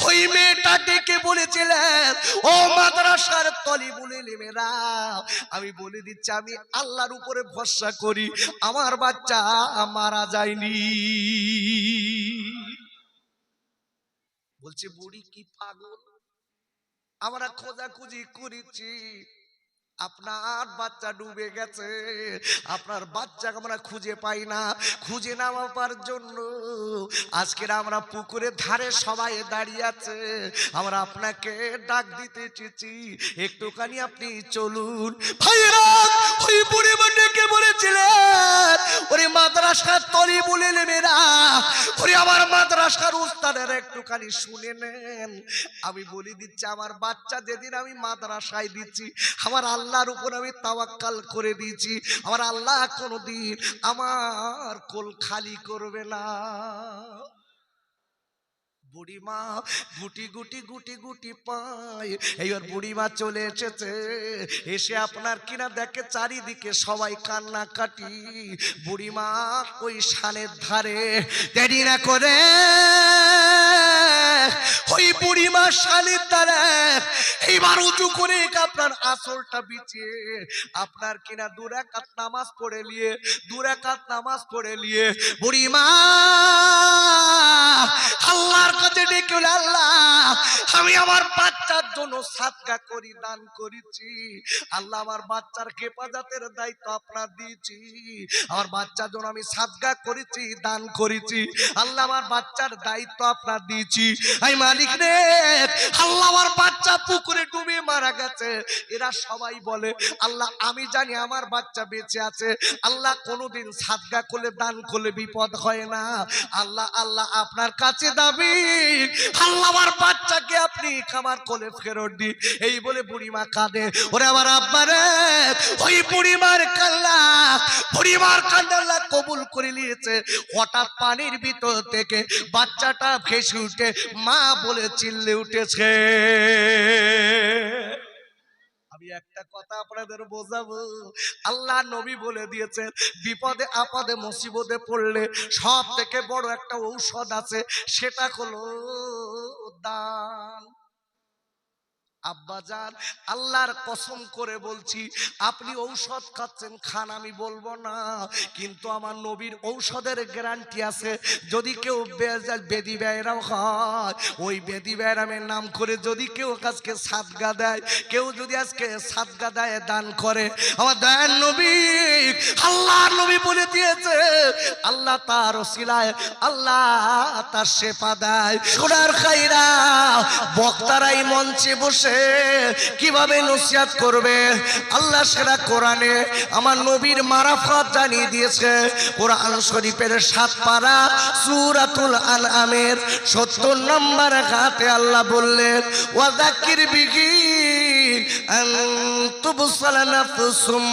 ওই মেয়েটা ডেকে বলেছিলেন, ও মাদ্রাসার তলিবুল ইলমেরা, আমি বলে দিচ্ছি আমি আল্লাহর উপরে ভরসা করি, আমার বাচ্চা মারা যায়নি। বলছে বুড়ি কি পাগল? আমরা খোঁজাখুঁজি করেছি, আপনার বাচ্চা ডুবে গেছে, আপনার বাচ্চা আমরা খুঁজে পাই না। খুঁজে না পাওয়ার জন্য আজকের আমরা পুকুরের ধারে সবাই দাঁড়িয়ে আছে, আমরা আপনাকে ডাক দিতে চেয়েছি, একটুখানি আপনি চলুন। ভাইরা ওই বুড়ি ডেকে বলেছিলেন, ওরে মাদ্রাসার তলিবুল ইলমেরা, ওরে আমার মাদ্রাসার উস্তাদের একটুখানি শুনে নেন। আমি বলে দিচ্ছি আমার বাচ্চা যেদিন আমি মাদ্রাসায় দিচ্ছি, আমার আল্লাহর উপর আমি তাওয়াক্কাল করে দিয়েছি, আমার আল্লাহ কোনদিন আমার কোল খালি করবে না। বুড়িমা গুটি গুটি গুটি গুটি পায়। এইবার বুড়িমা চলে এসেছে, এসে আপনার কিনা দেখে চারিদিকে সবাই কান্নাকাটি। বুড়িমা ওই শানের ধারে দেরি না করে ওই বুড়িমা শানের ধারে এইবার উঁচু করে আপনার আসলটা বিছিয়ে আপনার কিনা 2 রাকাত নামাজ পড়ে নিয়ে 2 রাকাত নামাজ পড়ে নিয়ে বুড়িমা আল্লাহর কাছে ডেকে বলে, আল্লাহ আমি আমার বাচ্চার জন্য সাদকা করি, দান করেছি। আল্লাহ আমার বাচ্চার হেফাজতের দায়িত্ব আপনার দিয়েছি, আমার বাচ্চার জন্য আমি সাদকা করেছি, দান করেছি। আল্লাহ আমার বাচ্চার দায়িত্ব আপনার দিয়েছি। আমি মালিক রে, আল্লাহ আমার বাচ্চা পুকুরে ডুবে মারা গেছে। এরা সবাই বলে আল্লাহ আমি জানি আমার বাচ্চা বেঁচে আছে। আল্লাহ কোনোদিন সাদকা করলে দান করলে বিপদ হয় না। আল্লাহ আল্লাহ আপনার কাছে দাবি, আল্লাহ আমার বাচ্চাকে আপনি খামার কোলে ফেরত দিন। এই বলে বুড়িমা কাঁদে। ওরে আমার আব্বা রে, ওই বুড়িমার কান্না, বুড়িমার কান্না আল্লাহ কবুল করে নিয়েছে। হঠাৎ পানির ভিতর থেকে বাচ্চাটা ভেসে উঠে মা বলে চিল্লে উঠেছে। আমি একটা কথা আপনাদের বোঝাবো, আল্লাহ নবী বলে দিয়েছেন বিপদে আপদে মুসিবতে পড়লে সব থেকে বড় একটা ঔষধ আছে, সেটা হলো দান। আব্বাজান আল্লাহর কসম করে বলছি, আপনি ঔষধ খাচ্ছেন খান, আমি বলবো না, কিন্তু আমার নবীর ঔষধের গ্যারান্টি আছে। যদি কেউ বেদি ব্যায়রাম হয়, ওই বেদি ব্যায়রামের নাম করে যদি কেউ আজকে সাদগা দেয়, কেউ যদি আজকে সাদগা দেয়, দান করে, আমার দয়ার নবী আল্লাহর নবী বলে দিয়েছে আল্লাহ তার ওসিলায় আল্লাহ তার শেফা দেয়। সোনার খাইরা বক্তারাই মঞ্চে বসে কিভাবে নসিহত করবে, আল্লাহ সেটা কোরআনে আমার নবীর মারাফত জানিয়ে দিয়েছে। কোরআন শরীফের 7 পারা সূরাতুল আনআমের 70 নম্বর আয়াতে আল্লাহ বললেন, ওয়াযাক্কির বিহি আন তুবসালা নাফসুম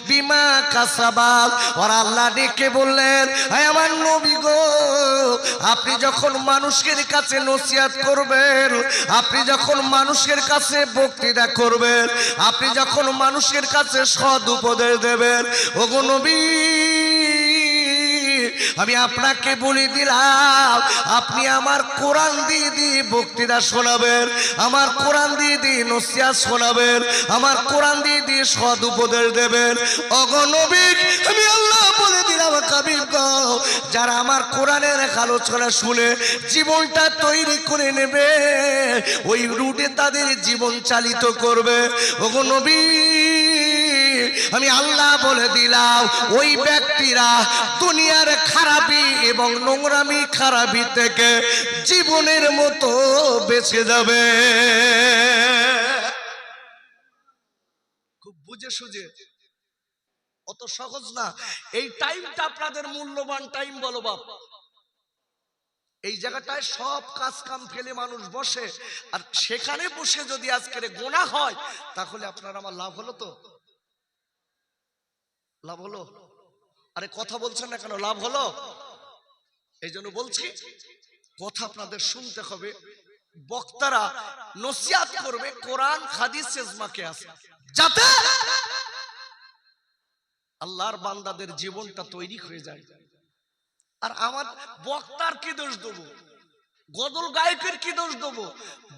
বিমা কাসাবাত। আর আল্লাহ ডেকে বললেন, হে আমার নবী গো, আপনি যখন মানুষের কাছে নসিহত করবেন, আপনি যখন মানুষের কাছে বক্তৃতা করবেন, আপনি যখন মানুষের কাছে সৎ উপদেশ দেবেন, ওগো নবী আমি আপনাকে বলে দিলাম, আপনি আমার কোরআন দিয়ে দিয়ে বক্তৃতা শোনাবেন, আমার কোরআন দিয়ে দিয়ে নসিহত শোনাবেন, আমার কোরআন দিয়ে দিয়ে সৎ উপদেশ দেবেন। ওগো নবী আমি আল্লাহ বলে দিলাম, কাবির গো, যারা আমার কোরআনের আলোচনা শুনে জীবনটা তৈরি করে নেবে, ওই রুটে তাদের জীবন চালিত করবে। ওগো নবী আমি আল্লাহ বলে দিলাম, ওই ব্যক্তিরা দুনিয়ার খারাপি এবং নোংরামি খারাপি থেকে জীবনের মতো বেঁচে যাবে। খুব বুঝে সুঝে, অত সহজ না। এই টাইমটা আপনাদের মূল্যবান টাইম বলো বাপ। এই জায়গাটায় সব কাজ কাম ফেলে মানুষ বসে, আর সেখানে বসে যদি আজকের গোনা হয়, তাহলে আপনার আমার লাভ হলো তো? লাভ হলো? আরে কথা বলছেন না কেন? লাভ হলো? এই জন্য বলছি, কথা আপনাদের শুনতে হবে। বক্তারা নসিহত করবে কোরআন হাদিস ইজমাকে আছে, যাতে আল্লাহর বান্দাদের জীবনটা তৈরি হয়ে যায়। আর আমার বক্তার কি দোষ দেবো? গজল গায়কের কি দোষ দেবো?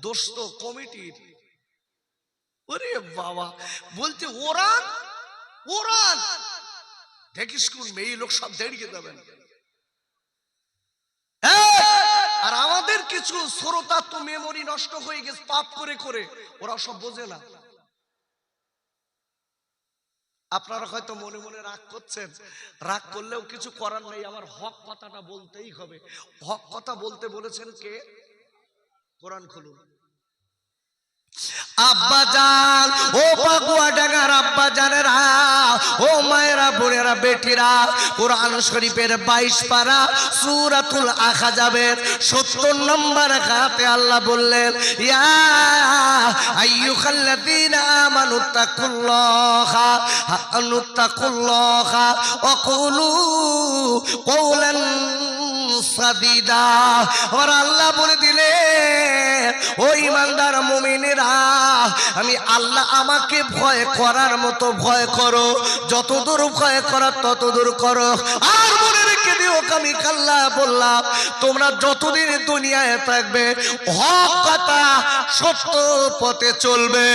দোষ তো কমিটির। ওরে বাবা, বলতে ওরান ওরান দেখিস কোন মেয়ে লোক সব দাঁড়িয়ে যাবেন। আর আমাদের কিছু শ্রোতা তো মেমোরি নষ্ট হয়ে গেছে পাপ করে করে, ওরা সব বোঝে না। আপনারা হয়তো মনে মনে রাগ করছেন, রাগ করলেও কিছু করার নেই, আমার হক কথাটা বলতেই হবে। হক কথা বলতে বলেছেন কে? কোরআন খুলুন। আব্বা জান, ও পাগুয়া ডাঙ্গার আব্বা জানেরা, ও মায়েরা, বোনেরা, বেটিরা, কোরআন শরীফের 22 পারা সূরাতুল আহজাবের 70 নম্বর আয়াতে আল্লাহ বললেন, ইয়া আইয়ুহাল্লাযীনা আমানুত্তাকুল্লাহা ওয়া কুলু কওলান সাদিদা। আর আল্লাহ বলে দিলেন, ও ঈমানদার মুমিনেরা, আমি আল্লাহ আমাকে ভয় করার মতো ভয় করো, যতদূর ভয় করার ততদূর করো। আর মনে রেখে দিও, আমি আল্লাহ বললাম, তোমরা যতদিন দুনিয়ায় থাকবে হক কথা সত্য পথে চলবে।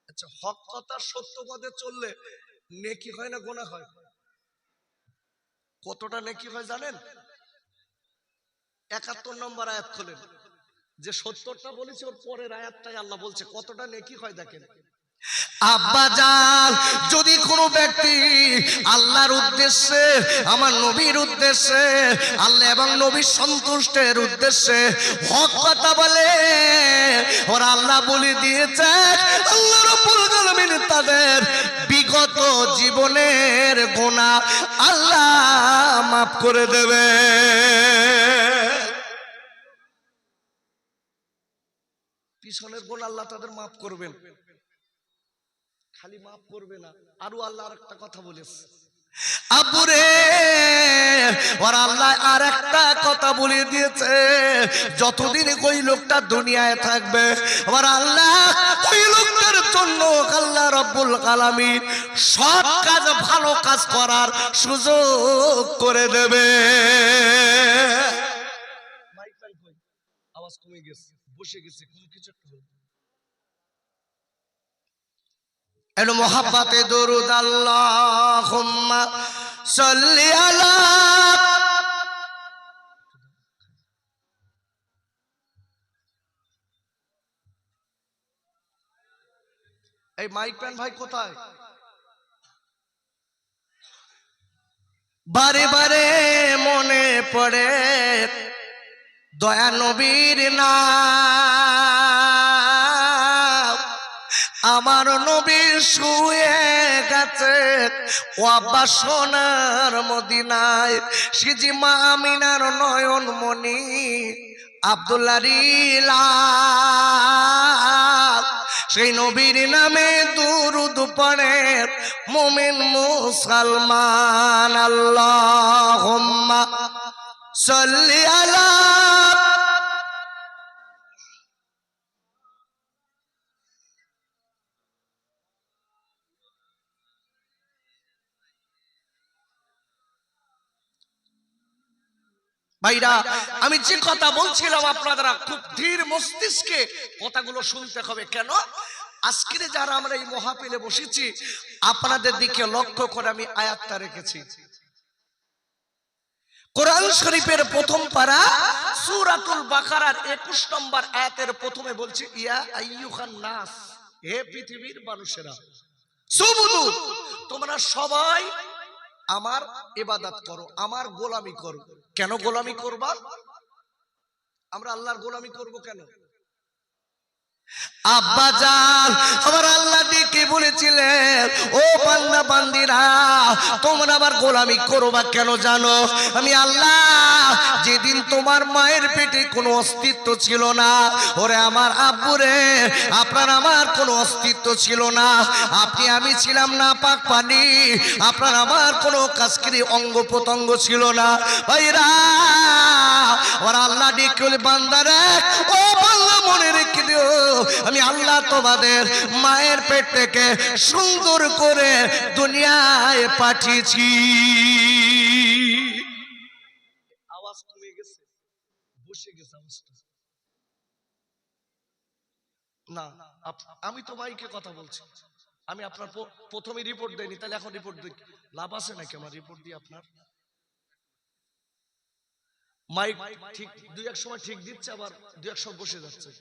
আচ্ছা, হক কথা সত্য পথে চললে নেকি হয় না গুনাহ হয়? কতটা নেকি হয় জানেন? 71 নম্বর আয়াত খোলেন, যে 70টা বলেছে ওর পরের আয়াতটাই আল্লাহ বলছে কতটা নেকি হয় দেখেন। আব্বা জান, যদি কোনো ব্যক্তি আল্লাহর উদ্দেশ্যে, আমার নবীর উদ্দেশ্যে, আল্লাহ এবং নবীর সন্তুষ্টের উদ্দেশ্যে হক কথা বলে, ওরা আল্লাহ বলে দিয়েছে, আল্লাহ রাব্বুল আলামিন তাদের বিগত জীবনের গুনাহ আল্লাহ মাফ করে দেবে। পিছনের গুনাহ আল্লাহ তাদের মাফ করবেন, খালি মাফ করবে না, আরো আল্লাহ আরেকটা কথা বলেছে, আবুরে, ওর আল্লাহ আর একটা কথা বলে দিয়েছে, যতদিন ওই লোকটা দুনিয়ায় থাকবে, ওর আল্লাহ ওই লোকটার জন্য আল্লাহ রাব্বুল আলামিন সৎ কাজ, ভালো কাজ করার সুযোগ করে দেবে। আওয়াজ কমে গেছে, বসে গেছে, কোন কিছু এর মোহাব্বতে দরুদ আল্লাহুম্মা সাল্লি আলা। এই মাইক প্যান ভাই কোথায়? বারে বারে মনে পড়ে দয়া নবীর নাম, আমার নবী শুয়ে গেছে ও আব্বা সোনার মদিনায়, সিজি মা আমিনার নয়ন মনি আব্দুল্লাহ রিলা সেই নবীর নামে দুরূদ পড়ে মুমিন মুসলমান আল্লাহুম্মা সাল্লি আলা ভাইরা আমি যে কথা বলছিলাম আপনারা খুব ধীর মস্তিষ্কে কথাগুলো শুনতে হবে কেন আজকে যারা আমরা এই মাহফিলে বসেছি আপনাদের দিকে লক্ষ্য করে আমি আয়াতটা রেখেছি কোরআন শরীফের প্রথম পারা সূরাতুল বাকারার 21 নম্বর আয়াতের প্রথমে বলছে ইয়া আইয়ুহান নাস হে পৃথিবীর মানুষেরা সুবুদু তোমরা সবাই আমার ইবাদত করো আমার গোলামি করো কেন গোলামি করবা আমরা আল্লাহর গোলামি করব কেন আব্বা জান আমার আল্লাহ ডেকে বলেছিলেন ও বান্দা বান্দিরা তোমরা আমার গোলামি করবা কেন জানো আমি আল্লাহ যেদিন তোমার মায়ের পেটে কোনো অস্তিত্ব ছিল না ওরে আমার আব্বুরে আপনার আমার কোনো অস্তিত্ব ছিল না আপনি আমি ছিলাম না পাক পানি আপনার আমার কোনো কাজকরি অঙ্গ প্রত্যঙ্গ ছিল না ভাইরা ওর আল্লাহ ডেকে বলে বান্দারে ও বান্দা মনে রেখে দিও আমি আল্লাহ তোমাদের মায়ের পেট থেকে সুন্দর করে দুনিয়ায় পাঠিয়েছি আওয়াজ কমে গেছে বসে গেছে আওয়াজটা না আমি তো মাইকে কথা বলছি আমি আপনার প্রথমে রিপোর্ট দেইনি তাহলে এখন রিপোর্ট দিই লাভ আছে নাকি আমার রিপোর্ট দিয়ে আপনার মাইক ঠিক দুই এক সময় ঠিক দিচ্ছে আবার দুই এক সময় বসে যাচ্ছে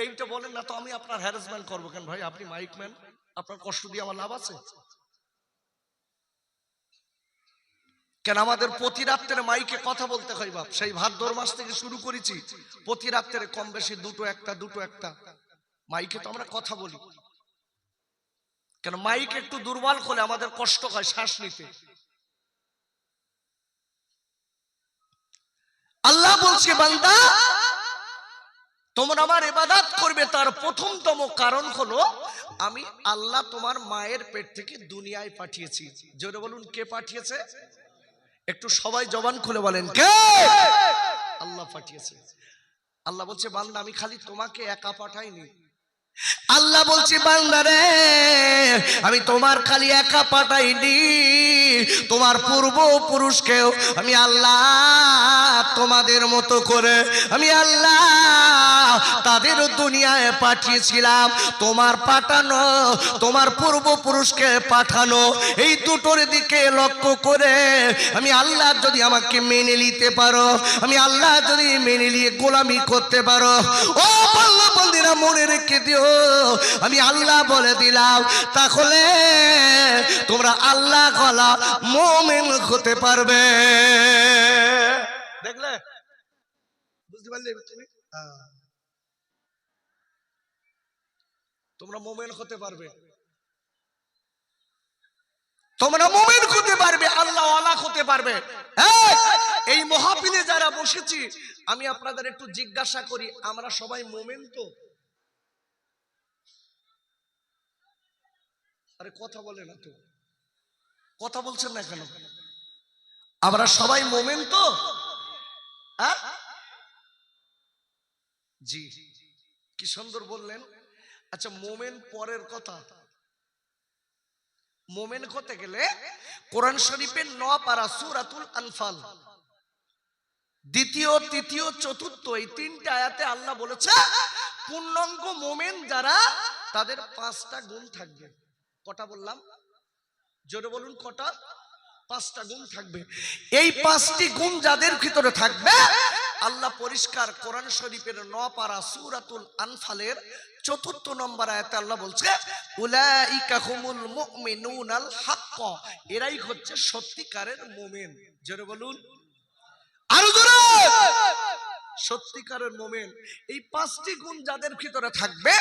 এইটা বলেন না তো আমি আপনার হ্যারাসমেন্ট করবো কেন ভাই আপনি মাইক ম্যান আপনার কষ্ট দিয়ে আমার লাভ আছে কেন আমাদের প্রতি রাত্রে মাইকে কথা বলতে হয় বাপ সেই ভাদ্র মাস থেকে শুরু করেছি প্রতি রাত্রে কম বেশি দুটো একটা মাইকে তো আমরা কথা বলি কেন মাইক একটু দুর্বল হলে আমাদের কষ্ট হয় শ্বাস নিতে আল্লাহ বলছে বান্দা তোমরা আমার ইবাদত করবে তার প্রথমতম কারণ হলো আমি আল্লাহ তোমার মায়ের পেট থেকে দুনিয়ায় পাঠিয়েছি জোরে বলুন কে পাঠিয়েছে একটু সবাই জবান খুলে বলেন কে আল্লাহ পাঠিয়েছে আল্লাহ বলছে বান্দা আমি খালি তোমাকে একা পাঠাইনি আল্লাহ বলছে বান্দারে আমি তোমার খালি একা পাঠাইনি তোমার পূর্বপুরুষকেও আমি আল্লাহ তোমাদের মতো করে আমি আল্লাহ তাদের দুনিয়ায় পাঠিয়েছিলাম তোমার পাঠানো তোমার পূর্বপুরুষকে পাঠানো এই দুটোর দিকে লক্ষ্য করে আমি আল্লাহ যদি আমাকে মেনে নিতে পারো আমি আল্লাহ যদি মেনে নিয়ে গোলামি করতে পারো ও আল্লাহ বন্দিরা মনে রেখে দিও আমি আল্লাহ বলে দিলাম তাহলে তোমরা আল্লাহ গলা মুমিন হতে পারবে দেখলে বুঝতে পারলে তুমি তোমরা মুমিন হতে পারবে তোমরা মুমিন হতে পারবে আল্লাহ ওয়ালা হতে পারবে এই মাহফিলে যারা বসেছি আমি আপনাদের একটু জিজ্ঞাসা করি আমরা সবাই মুমিন তো আরে কথা বলে না তো কথা বলছেন না কেন আমরা সবাই মুমিন তো জি কি সুন্দর বললেন আচ্ছা মুমিন পরের কথা মুমিন হতে গেলে কোরআন শরীফের 9 পারা সূরাতুল আনফাল দ্বিতীয় তৃতীয় চতুর্থ এই তিনটা আয়াতে আল্লাহ বলেছে পূর্ণাঙ্গ মুমিন যারা তাদের 5টা গুণ থাকবে কটা বললাম জোরে বলুন কটা 5টা গুণ থাকবে এই 5টি গুণ যাদের ভিতরে থাকবে আল্লাহ পরিষ্কার কোরআন শরীফের 9 পারা সূরাতুল আনফালের 4th নম্বর আয়াতে আল্লাহ বলছে উলাইকা হুমুল মুমিনুনাল হক এরাই হচ্ছে সত্যিকারের মুমিন জোরে বলুন আরো জোরে সত্যিকারের মুমিন এই 5টি গুণ যাদের ভিতরে থাকবে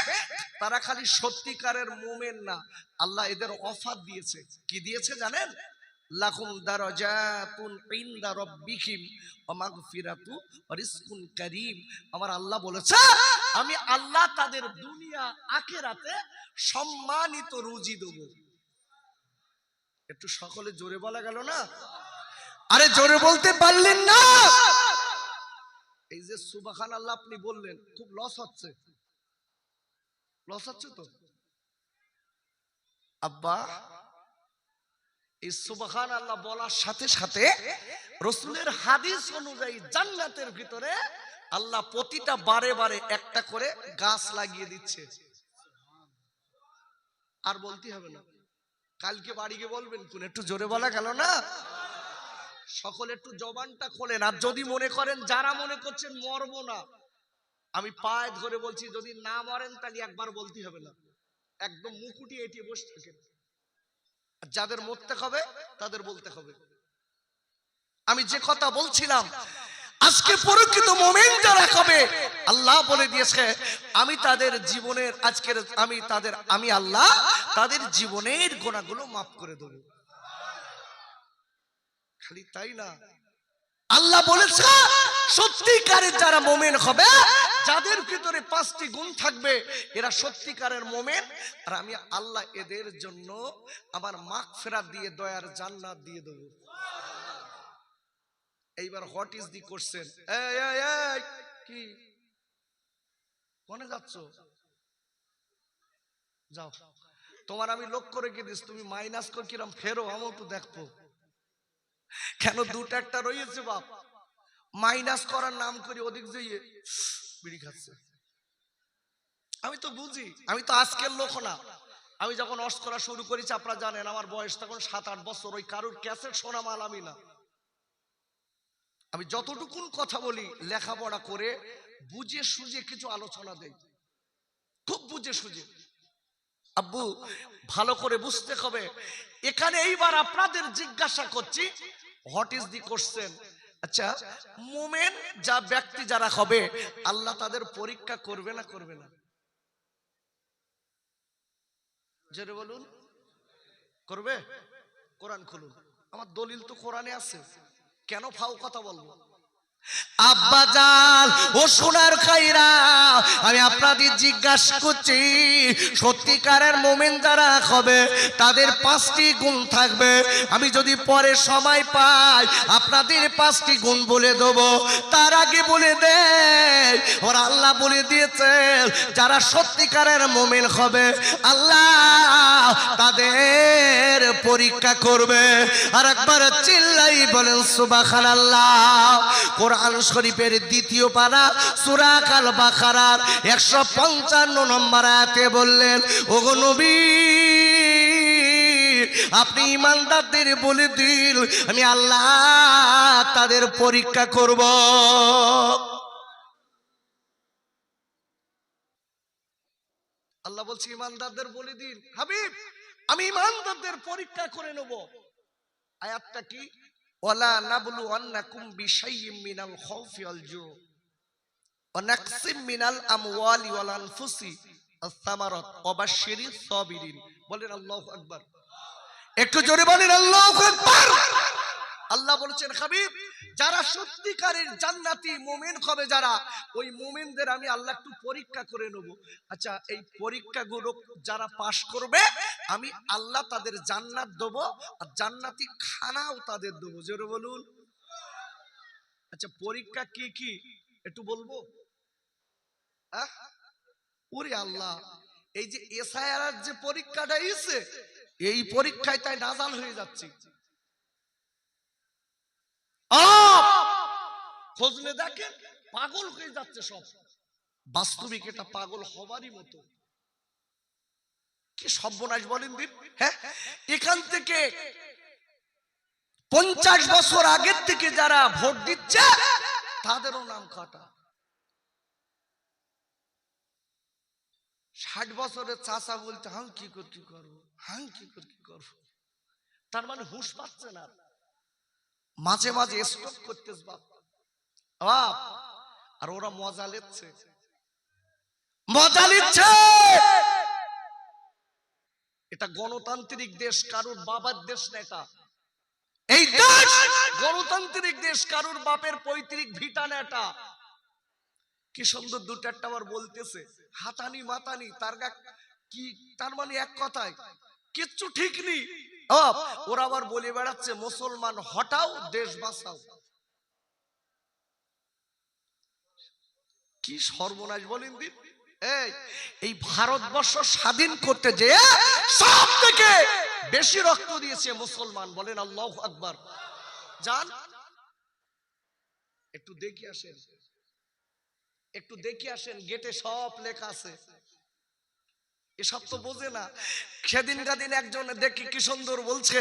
তারা খালি সত্যিকারের মুমিন না আল্লাহ এদের অফার দিয়েছে কি দিয়েছে জানেন লাহুম দারাজাতুন ইনদা রাব্বিহিম ওয়া মাগফিরাতু ওয়া রিজকুন কারীম। আমার আল্লাহ বলেছে আমি আল্লাহ তাদের দুনিয়া আখিরাতে সম্মানিত রুজি দেব। একটু সকলে জোরে বলা গেল না? আরে জোরে বলতে পারলেন না? এই যে সুবহানাল্লাহ আপনি বললেন, খুব লস হচ্ছে, লস হচ্ছে তো আব্বা। এই সুবহানাল্লাহ বলার সাথে সাথে রাসূলের হাদিস অনুযায়ী জান্নাতের ভিতরে আল্লাহ প্রতিটা বারে বারে একটা করে গাছ লাগিয়ে দিচ্ছে। আর বলতে হবে না, কালকে বাড়ি গিয়ে বলবেন কোন। একটু জোরে বলা গেল না? সকলে একটু জবানটা খোলেন। আর যদি মনে করেন, যারা মনে করছেন মরবো না, আমি পায়ে ধরে বলছি, যদি না মরেন তাহলে একবার বলতে হবে না, একদম মুকুটি এটিয়ে বসে থাকেন। যাদের মরতে হবে তাদের বলতে হবে। আমি যে কথা বলছিলাম, আজকে প্রকৃত মুমিন যারা হবে, আল্লাহ বলে দিয়েছে আমি তাদের জীবনের আজকের আমি আল্লাহ তাদের জীবনের গুনাহগুলো মাফ করে দেব। খালি তাই না, আল্লাহ বলেছে সত্যিকারের যারা মুমিন হবে, যাদের ভিতরে 5টি গুণ থাকবে, এরা সত্যিকারের মুমিন। আর আমি আল্লাহ এদের জন্য আমার মাগফিরাত দিয়ে দয়ার জান্নাত দিয়ে দেব। এইবার হোয়াট ইজ দি কোশ্চেন? কি কোনে যাচ্ছ? যাও, তোমার আমি লক্ষ্য রেখে দিস, তুমি মাইনাস করে কিরম ফেরো আমি একটু দেখবো। কেন দুটো একটা রয়েছে বাপ, মাইনাস করার নাম করে ওদিক যেয়ে বিড়ি খাচ্ছে। আমি তো বুঝি, আমি তো আজকের লোক না। আমি যখন অস করা শুরু করেছি, আপনারা জানেন আমার বয়স তখন 7-8 বছর। ওই কারুর ক্যাসেট শোনা মাল আমি না। আমি যতটুকুন কথা বলি লেখাপড়া করে বুঝে সুঝে কিছু আলোচনা দেই, খুব বুঝে সুঝে। আব্বু ভালো করে বুঝতে হবে। এখানে এইবার আপনাদের জিজ্ঞাসা করছি, হোয়াট ইজ দি কোশ্চেন? আচ্ছা, মুমিন যা ব্যক্তি যারা হবে, আল্লাহ তাদের পরীক্ষা করবে না করবে না? জোরে বলুন, করবে? কোরআন খুলুন, আমার দলিল তো কোরআনে আছে, কেন ফাও কথা বলবো? আব্বাজান ও সোনার খাইরা, আমি আপনাদের জিজ্ঞাসা করছি, সত্যিকারের মুমিন যারা হবে তাদের 5টি গুণ থাকবে। আমি যদি পরে সময় পাই আপনাদের 5টি গুণ বলে দেব। তার আগে বলে দেয়, ওরা আল্লাহ বলে দিয়েছেন যারা সত্যিকারের মুমিন হবে, আল্লাহ তাদের পরীক্ষা করবে। আর একবার চিল্লাই বলেন সুবহানাল্লাহ। কোরআন শরীফের 2য় পারা সূরা আল বাকারার 155 নম্বর আয়াতে বললেন, ওগো নবী আপনি ঈমানদারদের বলে দিন আমি আল্লাহ তাদের পরীক্ষা করব। আল্লাহ বলছে ঈমানদারদের বলে দিন হাবিব আমি ঈমানদারদের পরীক্ষা করে নেব। আয়াতটা কি? ওয়ালা নাবলু আন্নাকুম বিশাইয়্যিম মিনাল খাউফি ওয়াল জু ওয়া নাকসিম মিনাল আমওয়ালি ওয়াল আনফুসি আস-সামারাত ওয়া বাশশিরিস সাবিরিন। বলেন আল্লাহু আকবার। একটু জোরে বলেন আল্লাহু আকবার। আল্লাহ বলেছেন হাবিব যারা সত্যিকারের জান্নাতি মুমিন হবে, যারা ওই মুমিনদের আমি আল্লাহ একটু পরীক্ষা করে নেব। আচ্ছা, এই পরীক্ষাগুলো যারা পাশ করবে আমি আল্লাহ তাদের জান্নাত দেব, আর জান্নাতি খানাও তাদের দেব। জোরে বলুন। আচ্ছা, পরীক্ষা কি কি একটু বলবো? ওরে আল্লাহ, এই যে এসআইআর যে পরীক্ষাটা এসে, এই পরীক্ষায় তাই নাজাল হয়ে যাচ্ছে। খোঁজলে দেখেন পাগল হয়ে যাচ্ছে সব। বাস্তবিক এটা পাগল হবারই মতো। কি সর্বনাশ বলেন দিন। হ্যাঁ, এখান থেকে 50 বছর আগের থেকে যারা ভোট দিচ্ছে তাদেরও নাম কাটা। 60 বছরের চাচা বলতে হাং কি করতে করবো, হাং কি করতে করবো। তার মানে হুঁশ পাচ্ছে না, মাঝে মাঝে স্টপ করতেছে বাপ। আর ওরা মজা নিচ্ছে, মজা নিচ্ছে। এটা গণতান্ত্রিক দেশ, কারোর বাবার দেশ না এটা। দেশ গণতান্ত্রিক দেশ, কারুর বাপের পৈতৃক ভিটা নেটা। কি সুন্দর দু চারটা আবার বলতেছে হাতানি মাতানি, কি তার মানে এক কথায় কিচ্ছু ঠিক নেই। ওরা আবার বলে বেড়াচ্ছে মুসলমান হটাও দেশ বাঁচাও। কি সর্বনাশ বলেন দিন। এই ভারতবর্ষ স্বাধীন করতে যে সব থেকে বেশি রক্ত দিয়েছে মুসলমান, বলেন আল্লাহু আকবার। যান একটু দেখে আসেন, একটু দেখে আসেন, গেটে সব লেখা আছে। এসব তো বোঝে না। সেদিন কাদিন একজন দেখি কি সুন্দর বলছে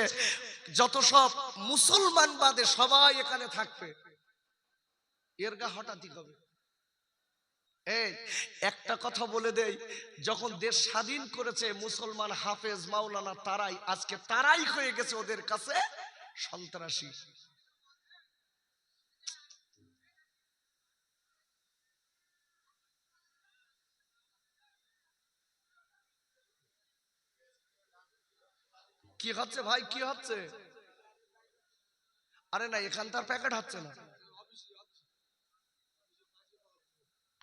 যত সব মুসলমান বাদে সবাই এখানে থাকবে। এর গা হঠাৎই হবে। একটা কথা বলে দেই, যখন দেশ স্বাধীন করেছে মুসলমান হাফেজ মাওলানা তারাই আজকে তারাই হয়ে গেছে ওদের কাছে সন্ত্রাসী। কি হচ্ছে ভাই, কি হচ্ছে? আরে না, এখানকার প্যাকেট হচ্ছে না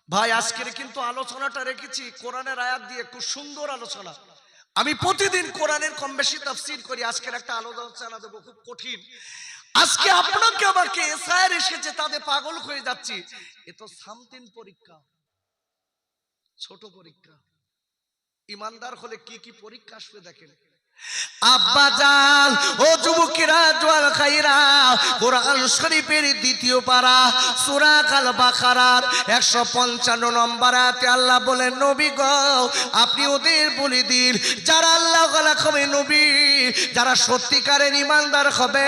ভাই। আজকের কিন্তু আলোচনাটা রেখেছি কোরআনের আয়াত দিয়ে, খুব সুন্দর আলোচনা। আমি প্রতিদিন কোরআনের কম বেশি তাফসীর করি। আজকের একটা আলোচনা দেবো খুব কঠিন। আজকে আপনাকে আমাকে এসআইআর এসেছে, তাদের পাগল হয়ে যাচ্ছি। এ তো সামথিং পরীক্ষা, ছোট পরীক্ষা। ইমানদার হলে কি কি পরীক্ষা আসবে দেখেন। আব্বাজান ও যুবকেরা, জোয়াল খাইরা, কোরআন শরীফের দ্বিতীয় পারা সূরা আল বাকারার 155 নম্বর আয়াতে আল্লাহ বলেন, নবী গো আপনি ওদের বলে দিন যারা আল্লাহ ওয়ালা হবে, নবী যারা সত্যিকারের ইমানদার হবে,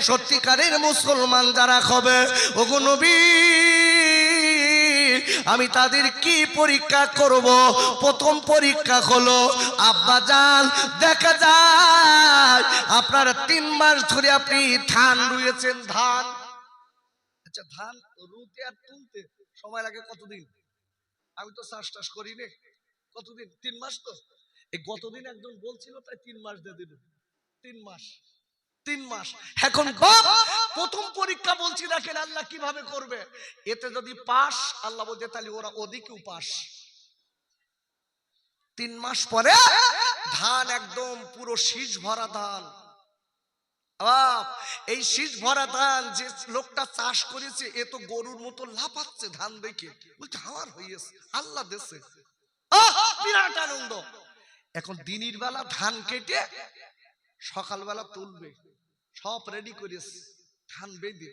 সত্যিকারের মুসলমান যারা হবে, ওগো নবী আমি তাদের কি পরীক্ষা করব? প্রথম পরীক্ষা হলো আব্বাজান, দেখা যায় আপনার 3 মাস ধরে আপনি ধান রুয়েছেন। ধান, আচ্ছা ধান রুতে আর তুলতে সময় লাগে কতদিন? আমি তো চাষ করি নে। কতদিন? 3 মাস। তো এই গতদিন একজন বলছিল তাই 3 মাস দিয়ে দিল। 3 মাস, 3 মাস। এখন প্রথম পরীক্ষা বলছি দেখেন আল্লাহ কিভাবে করবে। এতে যদি পাস, আল্লাহ বলতে তাহলে ওরা ওদিকেও পাস। 3 মাস পরে ধান একদম পুরো শীষ ভরা ধান। এই শীষ ভরা ধান যে লোকটা চাষ করেছে, এ তো গরুর মতো লাফাচ্ছে ধান দেখে, বলছে আমার হয়েছে, আল্লাহ দেশে বিরাট আনন্দ। এখন দিনের বেলা ধান কেটে সকালবেলা তুলবে, সব রেডি করেছে ধান বেঁধে।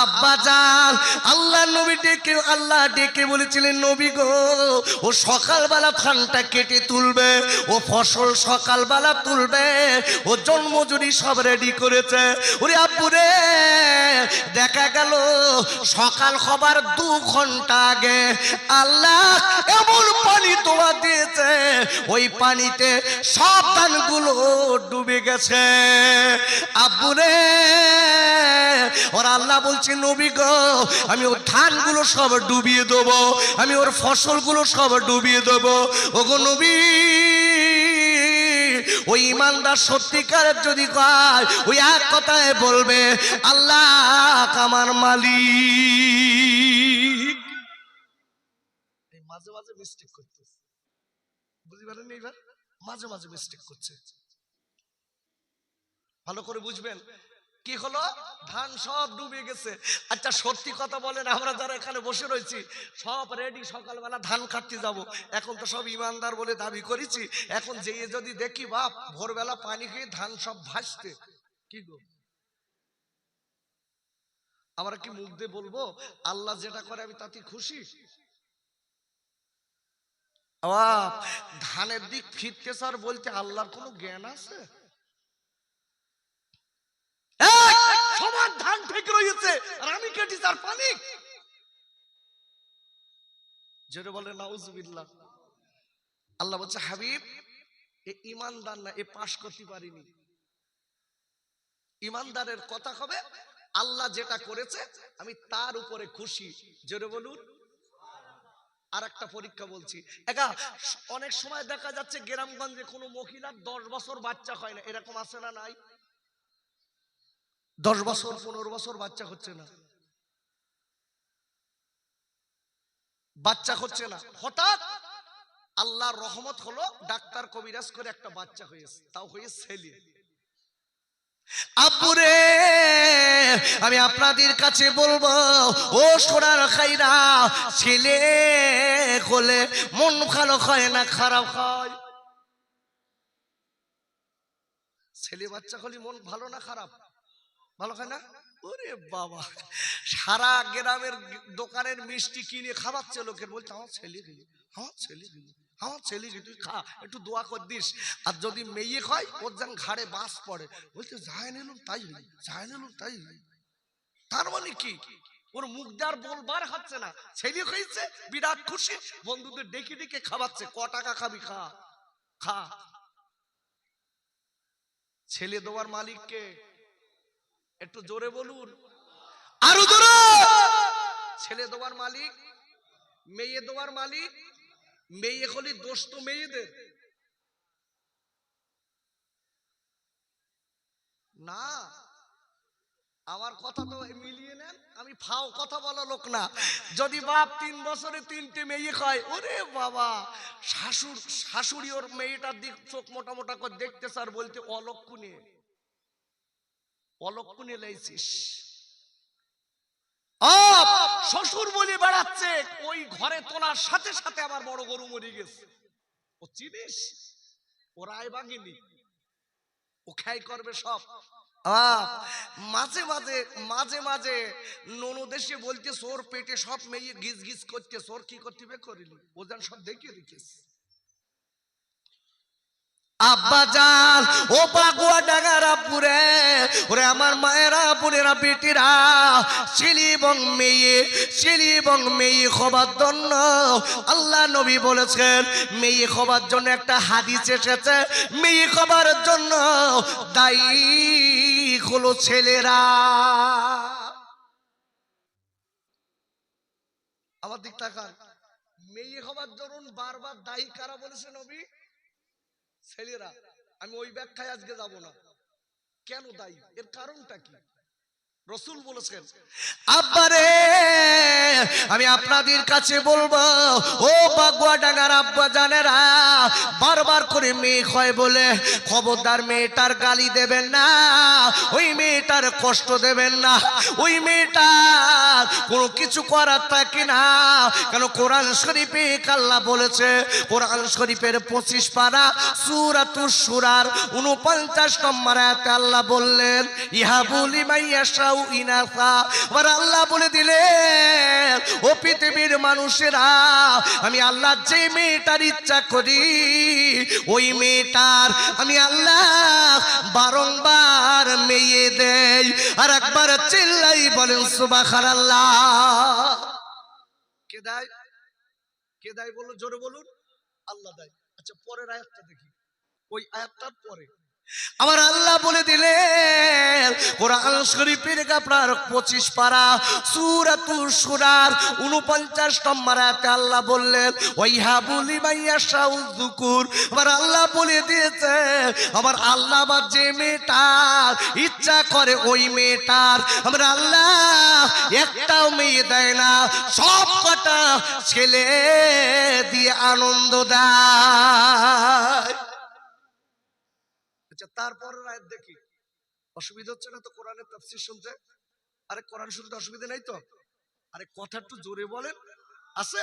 আব্বাজান আল্লাহ ডেকে বলেছিলেন, নবী গো ও সকালবেলা ধানটা কেটে তুলবে, ও ফসল সকালবেলা তুলবে, ও জন্মজুরি সব রেডি করেছে। ওরে আব্বুরে, দেখা গেল সকাল হবার 2 ঘন্টা আগে আল্লাহ এমন পানি তোয়া দিয়েছে, ওই পানিতে সব ধানগুলো ডুবে গেছে। আব্বুরে, ওরা আল্লাহ বলছে, নবী গো আমি ওর ধানগুলো সব ডুবিয়ে দেবো, আমি ওর ফসলগুলো সব ডুবিয়ে দেবো। ওগো নবী, ওই ইমানদার সত্যিকারের যদি কয়, ওই এক কথায় বলবে আল্লাহ আমার মালিক। মাঝে মাঝে মিস্টেক করতে, বুঝতে পারেন এইবার, মাঝে মাঝে মিস্টেক করছে, ভালো করে বুঝবেন। কি হলো? ধান সব ডুবে গেছে। আচ্ছা সত্যি কথা বলেন, আমরা যারা এখানে বসে রয়েছি সব রেডি, সকালবেলা ধান কাটতে যাব। এখন তো সব ইমানদার বলে দাবি করেছি, এখন যেয়ে যদি দেখি বাপ ভোরবেলা পানি খেয়ে ধান সব ভাসতে, কি গো আমরা কি মুখ দিয়ে বলবো আল্লাহ যেটা করে আমি তাতে খুশি? ধানের দিক ফিরতে স্যার বলতে আল্লাহর কোনো জ্ঞান আছে? সবার ধান ঠিক রয়েছে আর আমি কেটি তার পানি। যেটা বলে নাউজুবিল্লাহ। আল্লাহ বলছে, হাবিব এ ইমানদার না, এ পাশ করতে পারিনি। ইমানদারের কথা হবে আল্লাহ যেটা করেছে আমি তার উপরে খুশি। যেটা বলুন। আর একটা পরীক্ষা বলছি, অনেক সময় দেখা যাচ্ছে গ্রামগঞ্জে কোনো মহিলার 10 বছর বাচ্চা হয় না, এরকম আছে না নাই? 10 বছর 15 বছর বাচ্চা হচ্ছে না, বাচ্চা হচ্ছে না। হঠাৎ আল্লাহর রহমত হলো, ডাক্তার কবিরাজ করে একটা বাচ্চা হয়েছে, তাও হয়েছে ছেলে। আব্বুরে আমি আপনাদের কাছে বলবো, ও সোনার খাইরা, ছেলে হলে মন ভালো হয় না খারাপ হয়? ছেলে বাচ্চা হলে মন ভালো না খারাপ? ভালো হয় না? ওরে বাবা, সারা গ্রামের দোকানের মিষ্টি কিনে খাওয়াচ্ছে লোকের, বলছে আমার ছেলে গেলি, আমার ছেলে গেলি, আমার ছেলে গেলি, তুই খা, একটু দোয়া কর দিস। আর যদি মেয়ে হয়, ওর যেন ঘাড়ে বাস পড়ে, বলছে যাই নিলুম তাই হই, যাই নিলুম তাই হই। তার মানে কি, ওর মুখদার বলবার হচ্ছে না, ছেলে হয়েছে বিরাট খুশি, বন্ধুদের ডেকে ডেকে খাওয়াচ্ছে, ক টাকা খাবি খা খা। ছেলে দেওয়ার মালিককে একটু জোরে বলুন, আরো জোরে। ছেলে দেওয়ার মালিক, মেয়ে দেওয়ার মালিক। মেয়ে হলে দোষ তো মেয়েদের না। আমার কথা তো মিলিয়ে নেন, আমি ফাও কথা বলা লোক না। যদি বাপ 3 বছরে 3টে মেয়ে হয়, ওরে বাবা, শাশুড়ি ওর মেয়েটার দিক চোখ মোটা মোটা করে দেখতে স্যার, বলতে অলক্ষণে অলক্ষণে লাইছিস। শ্বশুর বলে বেড়াচ্ছে, ওই ঘরে তোলার সাথে সাথে আবার বড় গরু মরে গেছে। ও চিনিস, ও রায়বাগিনী, ও খাই করবে সব। মাঝে মাঝে মাঝে মাঝে ননদ এসে বলতে, ওর পেটে সব মেয়ে গিজ গিজ করতে, ওর কি করতে করিলি, ও যেন সব দেখিয়ে রেখেছ। আব্বা জান, ও পাগুয়া ডাঙ্গার আব্বুরে, ওরে আমার মায়েরা, বোনেরা, বেটিরা, ছেলে এবং মেয়ে, ছেলে এবং মেয়ে হবার জন্য আল্লাহ নবী বলেছেন, মেয়ে হবার জন্য একটা হাদিস এসেছে, মেয়ে হবার জন্য দায়ী হলো ছেলেরা। আমার দিক তাকান, মেয়ে হবার জন্য বারবার দায়ী কারা বলেছে নবী? ছেলেরা। আমি ওই ব্যাখ্যায় আজকে যাব না, কেন দায়ী, এর কারণটা কি। রাসূল বলেছেন, আব্বারে আমি আপনাদের কাছে বলবো, ও বাগুয়া ডাঙ্গার আব্বা জানেরা, বারবার করে মেয়ে হয় বলে খবরদার মেয়েটার গালি দেবেন না, ওই মেয়েটার কষ্ট দেবেন না, ওই মেয়েটার কোনো কিছু করার থাকে না। কেন, কোরআন শরীফে আল্লাহ বলেছে, কোরআন শরীফের 25 পারা সূরাতুশ সূরার 49 নম্বর আয়াতে আল্লাহ বললেন, ইহাবুলি মাইয়াশাউ ইনাসা। আর আল্লাহ বলে দিলেন, ও পৃথিবীর মানুষেরা, আমি আল্লাহ যে মেয়েটার ইচ্ছা করি, ওই মেয়েটার আমি আল্লাহ বারংবার মেয়ে দেই। আর একবার চিল্লাই বলেন সুবহানাল্লাহ। কে দেয়? কে দেয় বলুন, জোরে বলুন। আল্লাহ দেয়। আচ্ছা, পরের আয়াতটা দেখি, ওই আয়াতটার পরে আমার আল্লাহ বলে দিলেন, কোরআন শরীফের আপনার 25 পারা সূরাতুশ সূরার 49 নম্বর আয়াতে আল্লাহ বললেন, ওয়াইহাবুলি মাইয়াশাউ যুকুর। আমার আল্লাহ বলে দিয়েছে, আমার আল্লাহ আবার যে মেয়েটার ইচ্ছা করে, ওই মেয়েটার আমার আল্লাহ একটাও মেয়ে দেয় না, সব কটা ছেলে দিয়ে আনন্দ দেয়। তারপরের আয়াত দেখি, অসুবিধা হচ্ছে না তো কোরআনের তাফসীর শুনতে? আরে কোরআন শুনতে অসুবিধা নাই তো? আরে কথা একটু জোরে বলেন, আছে?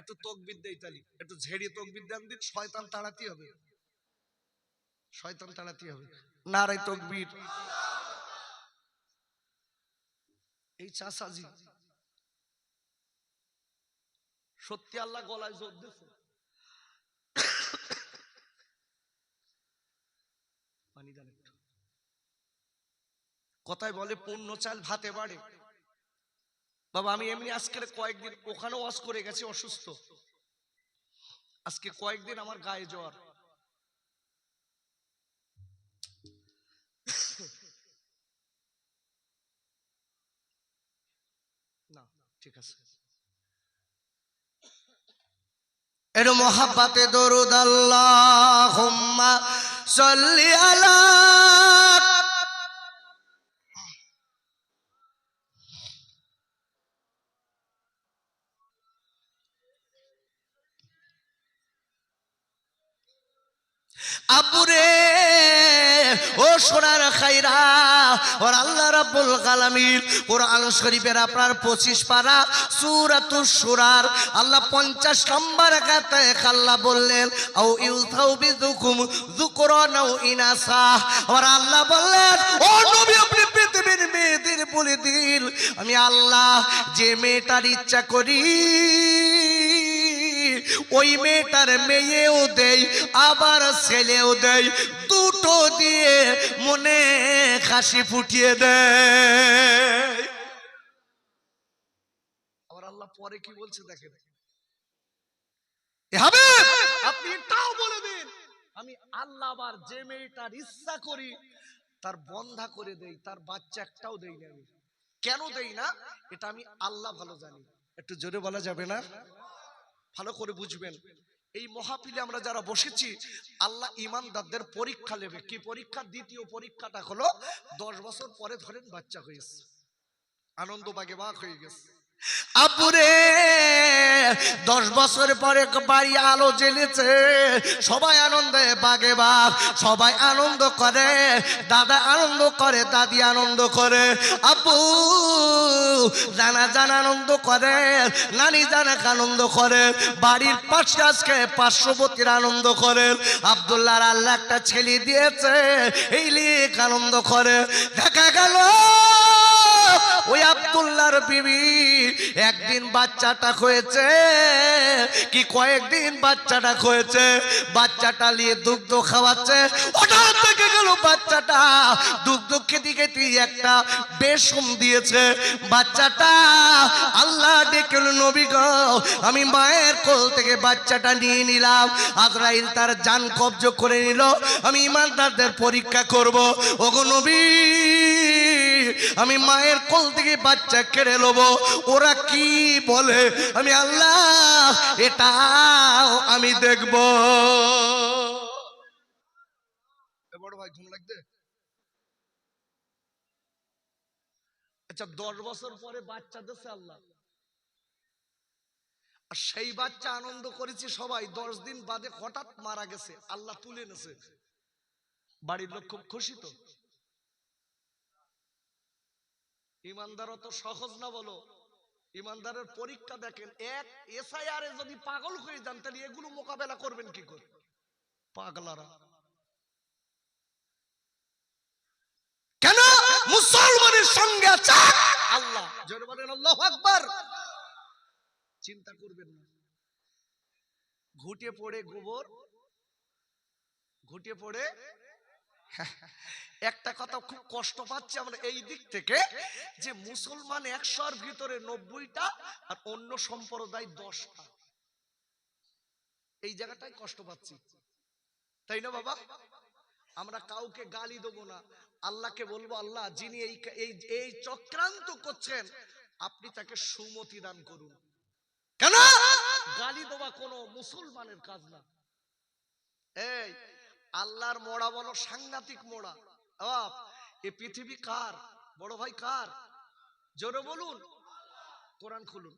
একটু তাকবীর দেই, তালি একটু ঝেড়িয়ে তাকবীর দেন দিন, শয়তান তাড়াতে হবে, শয়তান তাড়াতে হবে। নারে তাকবীর। এই চাচাজি সত্যি আল্লাহ গলায় জোর দিয়েছে। পানি দেন একটু। কথায় বলে পূর্ণ চাল ভাতে বাড়ে। বাবা আমি এমনি আজকে কয়েকদিন ওখানে ওয়াজ করে গেছি, অসুস্থ, আজকে কয়েকদিন আমার গায়ে জ্বর। না ঠিক আছে, এর মোহাব্বতে দরুদ আল্লাহুম্মা সাল্লি আলা ও সোনার খাইরা, ওর আল্লাহ রাব্বুল আলামিন কোরআন শরীফের আপনার 25 পারা সূরাতুশ শুরার আল্লাহ 50 নম্বর আয়াতে আল্লাহ বললেন আও ইউসাউ বিযুকুম যুকরান আও ইনাসা। ওর আল্লাহ বললেন ও নবী আপনি পৃথিবীর মেয়েদের বলে দিন আমি আল্লাহ যে মেয়েটার ইচ্ছা করি ওই মেয়েটার মেয়েও দেই আবার ছেলেও দেই, দুটো দিয়ে মনে হাসি ফুটিয়ে দেয়। আবার আল্লাহ পরে কি বলছে দেখেন, আপনি এটাও বলে দিন আমি আল্লাহ আবার যে মেয়েটার ইচ্ছা করি তার বন্ধা করে দেই, তার বাচ্চা একটাও দেই না। আমি কেন দেই না এটা আমি আল্লাহ ভালো জানি। একটু জোরে বলা যাবে না? ভালো করে বুঝবেন। এই মহাপিলে আমরা যারা বসেছি আল্লাহ ইমানদারদের পরীক্ষা নেবে। কি পরীক্ষা? দ্বিতীয় পরীক্ষাটা হলো 10 বছর পরে ধরেন বাচ্চা হয়েছে, আনন্দ বাগে বাগ হয়ে গেছে। আপুরে 10 বছর পরে বাড়ি আলো জ্বেলেছে, সবাই আনন্দে বাগে বাগ, সবাই আনন্দ করে, দাদা আনন্দ করে, দাদি আনন্দ করে, আপু জানা জানা আনন্দ করে, নানি জানা আনন্দ করে, বাড়ির পাশে আজকে 500 আনন্দ করে, আব্দুল্লাহর আল্লাহ একটা ছেলে দিয়েছে এই লিখ আনন্দ করে। দেখা গেল ওই আব্দুল্লাহর বিবি একদিন বাচ্চাটা হয়েছে কি কয়েকদিন বাচ্চাটা হয়েছে, বাচ্চাটা নিয়ে দুগ্ধ খাওয়াচ্ছে, হঠাৎ থেকে গেল বাচ্চাটা দুগ্ধ খেতে খেতে একটা বেশম দিয়েছে। বাচ্চাটা আল্লাহ ডেকে নবী গো আমি মায়ের কোল থেকে বাচ্চাটা নিয়ে নিলাম, আজরাইল তার জান কবজ করে নিল, আমি ইমানদারদের পরীক্ষা করব। ওগো নবী আমি মায়ের কোল থেকে বাচ্চা কেড়ে নেব, ওরা কি বলে আমি আল্লাহ এটাও আমি দেখব। বড় ভাই ঘুম লাগবে? আচ্ছা 10 বছর পরে বাচ্চা দিচ্ছে আল্লাহ, আর সেই বাচ্চা আনন্দ করেছি সবাই, 10 দিন বাদে হঠাৎ মারা গেছে, আল্লাহ তুলে নেছে, বাড়ির লোক খুব খুশি। তো ইমানদারও তো সহজ না বলো। ইমানদারের পরীক্ষা দেখেন, এক এসআইআর এ যদি পাগল হয়ে যান তাহলে এগুলো মোকাবেলা করবেন কি করে? পাগলারা কেন মুসলমানের সঙ্গে আছে আল্লাহ, জোরে বলেন আল্লাহু আকবার। চিন্তা করবেন না, ঘুটে পড়ে গোবর, ঘুটে পড়ে একটা কথা খুব কষ্ট পাচ্ছি আমরা এই দিক থেকে যে মুসলমান 100-র ভিতরে 90টা আর অন্য সম্প্রদায় 10টা, এই জায়গাটাই কষ্ট পাচ্ছি, তাই না বাবা? আমরা কাউকে গালি দেবো না, আল্লাহকে বলবো আল্লাহ যিনি এই চক্রান্ত করছেন আপনি তাকে সুমতি দান করুন। কেন গালি দেওয়া কোনো মুসলমানের কাজ না। এই আল্লাহর মোড়া বলো সাংঘাতিক মোড়া। এই পৃথিবী কার বড় ভাই? কার? জোরে বলুন, কোরআন খুলুন।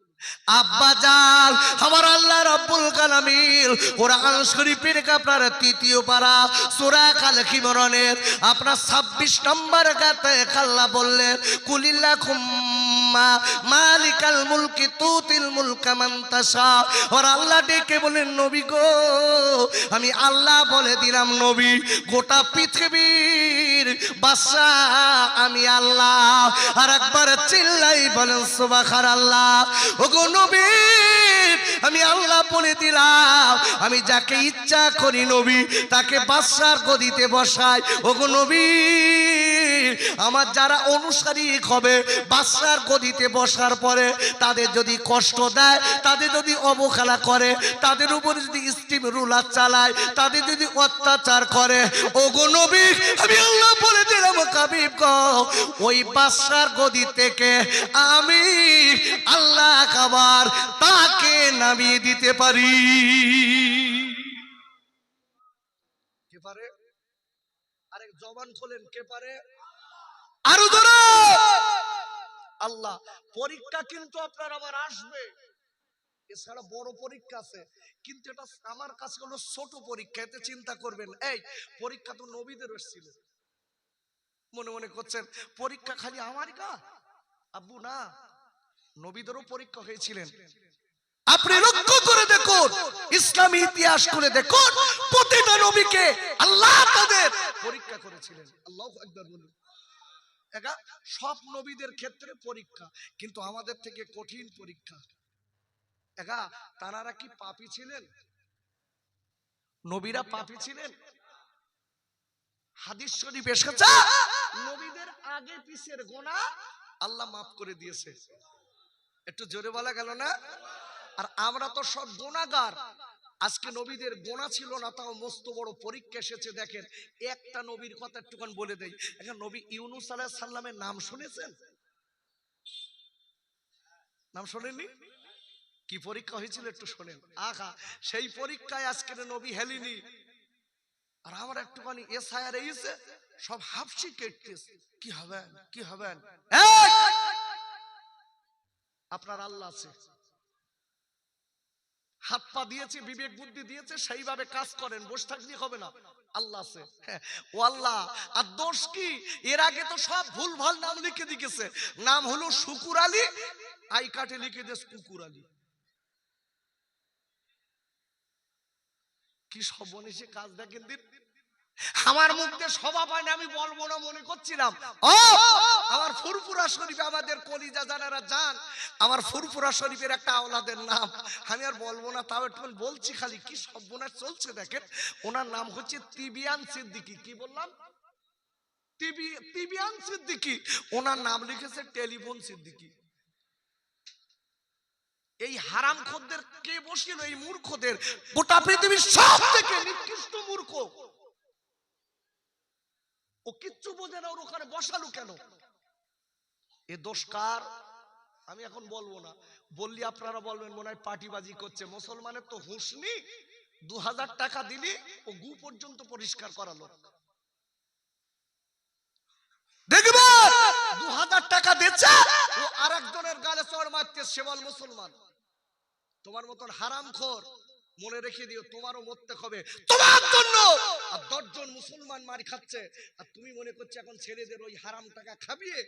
আব্বাজান আমার আল্লাহ রাব্বুল আলামিন কোরআন শরীফের আপনার 3য় পারা সূরা আল ইমরানের আপনার 26 নম্বর আয়াতে আল্লাহ বললেন কুলিল্লাহুম্মা মালিকাল মুলকি তুতিল মুলকা মান তাশা। আর আল্লাহ ডেকে বলেন নবী গো আমি আল্লাহ বলে দিলাম নবী গোটা পৃথিবীর বাদশা আমি আল্লাহ। আর একবার চিল্লাই বলেন সুবহানাল্লাহ। ওগো নবী আমি আল্লাহ বলে দিলাম আমি যাকে ইচ্ছা করি নবী তাকে বাদশার গদিতে বসাই। ওগো নবী আমার যারা অনুসারী হবে বাদশার গদিতে বসার পরে তাদের যদি কষ্ট দেয়, তাদের যদি অবহেলা করে, তাদের উপরে যদি স্টিম রুলার চালায়, তাদের যদি অত্যাচার করে, ওগো নবী আমি আল্লাহ বলে দিলাম হাবিব গো ওই বাদশার গদি থেকে আমি আল্লাহ খাবার তাকে নামিয়ে দিতে পারি। কে পারে? আরে জবান খোলেন, কে পারে? আরো ধরো আল্লাহ। পরীক্ষা কিন্তু আপনার আবার আসবে, এছাড়া বড় পরীক্ষা আছে, কিন্তু এটা আমার কাছে হলো ছোট পরীক্ষা, এতে চিন্তা করবেন। এই পরীক্ষা তো নবীদের এসেছিল, মনে মনে করছেন পরীক্ষা খালি আমারই কা? আব্বু না, নবীদেরও পরীক্ষা হয়েছিলেন। আপনি লক্ষ্য করে দেখুন, ইসলামী ইতিহাস করে দেখুন, প্রতিটা নবীকে আল্লাহ তাদের পরীক্ষা করেছিলেন। আল্লাহু আকবার বলুন। একা সব নবীদের ক্ষেত্রে পরীক্ষা, কিন্তু আমাদের থেকে কঠিন পরীক্ষা। একা তারা কি পাপী ছিলেন? নবীরা পাপী ছিলেন? হাদিস শরীফ এসেছে নবীদের আগে পিছের গুনাহ আল্লাহ মাফ করে দিয়েছে। একটু জোরে বলা গেল না? আর আমরা তো সব গুনাহগার। আজকে নবীদের গোনা ছিল না, তাও মস্ত বড় পরীক্ষা এসেছে। দেখেন একটা নবীর কথা একটুখান বলে দেই। এখন নবী ইউনূস আলাইহিস সালামের নাম শুনেছেন? নাম শোনেননি? কি পরীক্ষা হয়েছিল একটু শোনেন। আহা, সেই পরীক্ষায় আজকের নবী হেলিনি। আর আমরা একটুখানি এসআইআর এসে সব হাফসি কেটতেছে, কি হবেন কি হবেন। আপনার আল্লাহ আছে, হাত পা দিয়েছে, বিবেক বুদ্ধি দিয়েছে, সেইভাবে কাজ করেন, বসে থাকলে হবে না। আল্লাহ আছে। ও আল্লাহ। আর দোষ কি? এর আগে তো সব ভুল ভাল নাম লিখে দিয়েছে। নাম হলো শুকুর আলী, আই কার্ডে লিখে দিয়েছে কুকুর আলী। কি সর্বনেশে কাজ দেখেন দিন। আমার মুখে শোভা পায় না, আমি বলবো না মনে করছিলাম। ও আমার ফুরফুরা শরীফে, আমাদের কলিজা জানারা জান, আমার ফুরফুরা শরীফের একটা আওলাদের নাম আমি আর বলবো না, তাও একটু বলছি খালি। কি সর্বনাশ চলছে দেখেন। ওনার নাম হচ্ছে তিবিয়ান সিদ্দিকী। কি বললাম? তিবিয়ান সিদ্দিকী। ওনার নাম লিখেছে টেলিফোন সিদ্দিকী। এই হারামখোরদের কে বসিল? এই মূর্খদের। গোটা পৃথিবীর সব থেকে নিকৃষ্ট মূর্খ। ও কিচ্ছু বোঝে না, ওর ওখানে বসালো কেন? এ দোষ কার? আমি এখন বলবো না, বললি আপনারা বলবেন মনে হয় পার্টিবাজি করছে। মুসলমানের তো হুঁশ নেই। 2000 টাকা দিলি ও গু পর্যন্ত পরিষ্কার করালো। দেখবে 2000 টাকা দিচ্ছে, ও আরেকজনের গালে চড় মারতে, সে বল মুসলমান। তোমার মতন হারামখোর মনে রেখে দিও, তোমারও মরতে হবে তোমার জন্য। আর 10 জন মুসলমান মার খাচ্ছে, আর তুমি মনে করছো এখন ছেলেদের ওই হারাম টাকা খাবিয়ে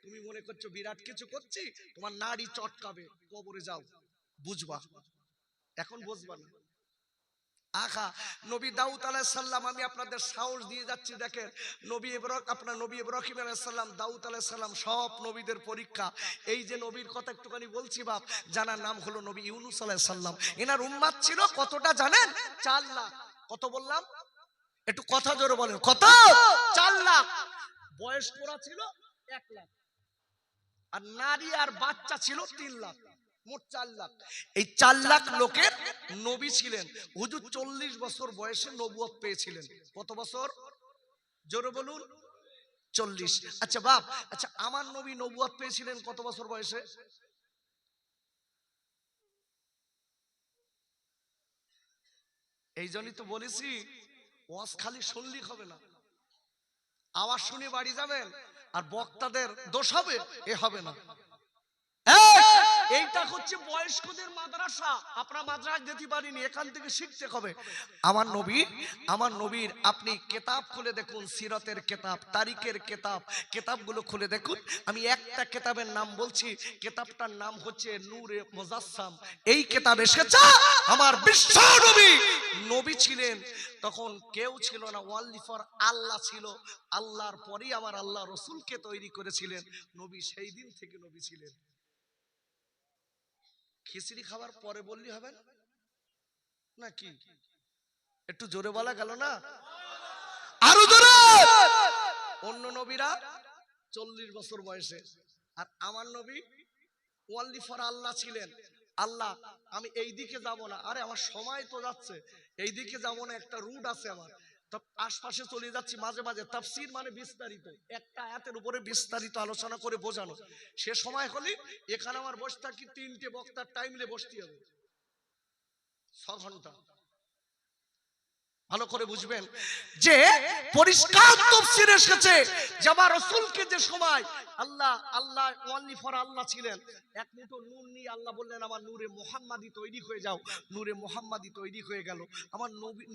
তুমি মনে করছো বিরাট কিছু করছি। তোমার নাড়ি চটকাবে, কবরে যাও, বুঝবা। এখন বুঝবা না। আখা নবী দাউদ আলাইহিস সালাম, আমি আপনাদের সাহস দিয়ে যাচ্ছি। দেখেন নবী ইব্রাহিম আলাইহিস সালাম, দাউদ আলাইহিস সালাম, সব নবীদের পরীক্ষা। এই যে নবীর কথা একটুখানি বলছি বাপ, জানার নাম হলো নবী ইউনূস আলাইহিস সালাম। এনার উম্মত ছিল কতটা জানেন? 4 লাখ। কত বললাম? একটু কথা জোরে বলেন, কত? 4 লাখ। বয়স্করা ছিল 1 লাখ, আর নারী আর বাচ্চা ছিল 3 লাখ। মোট 4 লাখ। এই 4 লাখ লোকের নবী ছিলেন। হুজুর 40 বছর বয়সে নবুয়ত পেয়েছিলেন। কত বছর? জোরে বলুন। 40। আচ্ছা বাপ, আচ্ছা আমার নবী নবুয়ত পেয়েছিলেন কত বছর বয়সে? এই জন্যই তো বলেছি ওয়াজ খালি শুনলি হবে না, আওয়াজ শুনে বাড়ি যাবেন আর বক্তাদের দোষ হবে, এ হবে না। এইটা হচ্ছে বয়স্কদের মাদ্রাসা। আপনারা মাদ্রাসা যেতে পারিনি, এখান থেকে শিখতে হবে। আমার নবীর আপনি কিতাব খুলে দেখুন, সিরাতের কিতাব, তারিখের কিতাব, কিতাবগুলো খুলে দেখুন। আমি একটা কিতাবের নাম বলছি, কিতাবটার নাম হচ্ছে নূরে মুজাসসাম। এই কিতাব এসেছে আমার বিশ্ব নবী ছিলেন তখন কেউ ছিল না, ওয়ানলি ফর আল্লাহ ছিল। আল্লাহর পরেই আমার আল্লাহ রাসূলকে তৈরি করেছিলেন। নবী সেই দিন থেকে নবী ছিলেন। খিচুড়ি খাবার পরে বললি হবে নাকি? একটু জোরে বলা গেল না? আরো জোরে। অন্য নবীরা 40 বছর বয়সে, আর আমার নবী ওয়ানলি ফর আল্লাহ ছিলেন। আল্লাহ আমি এই দিকে যাব না, আরে আমার সময় তো যাচ্ছে, এই দিকে যাব না, একটা রুট আছে আমার, তো আশপাশে চলে যাচ্ছি। মাঝে মাঝে তাফসীর মানে বিস্তারিত, একটা আয়াতের উপরে বিস্তারিত আলোচনা করে বোঝানো। সে সময় হলে এখানে আমার বসে থাকি, 3টে বক্তার টাইমলে বসতে হবে 6 ঘন্টা। ভালো করে বুঝবেন যে পরিষ্কার তাফসীর এসেছে যে আমার রাসূলকে যে সময় আল্লাহ ওয়ানলি ফর আল্লাহ ছিলেন, এক মুঠো নূর নিয়ে আল্লাহ বললেন আমার নূরে মুহাম্মাদি তৈরি হয়ে যাও। নূরে মুহাম্মাদি তৈরি হয়ে গেল। আমার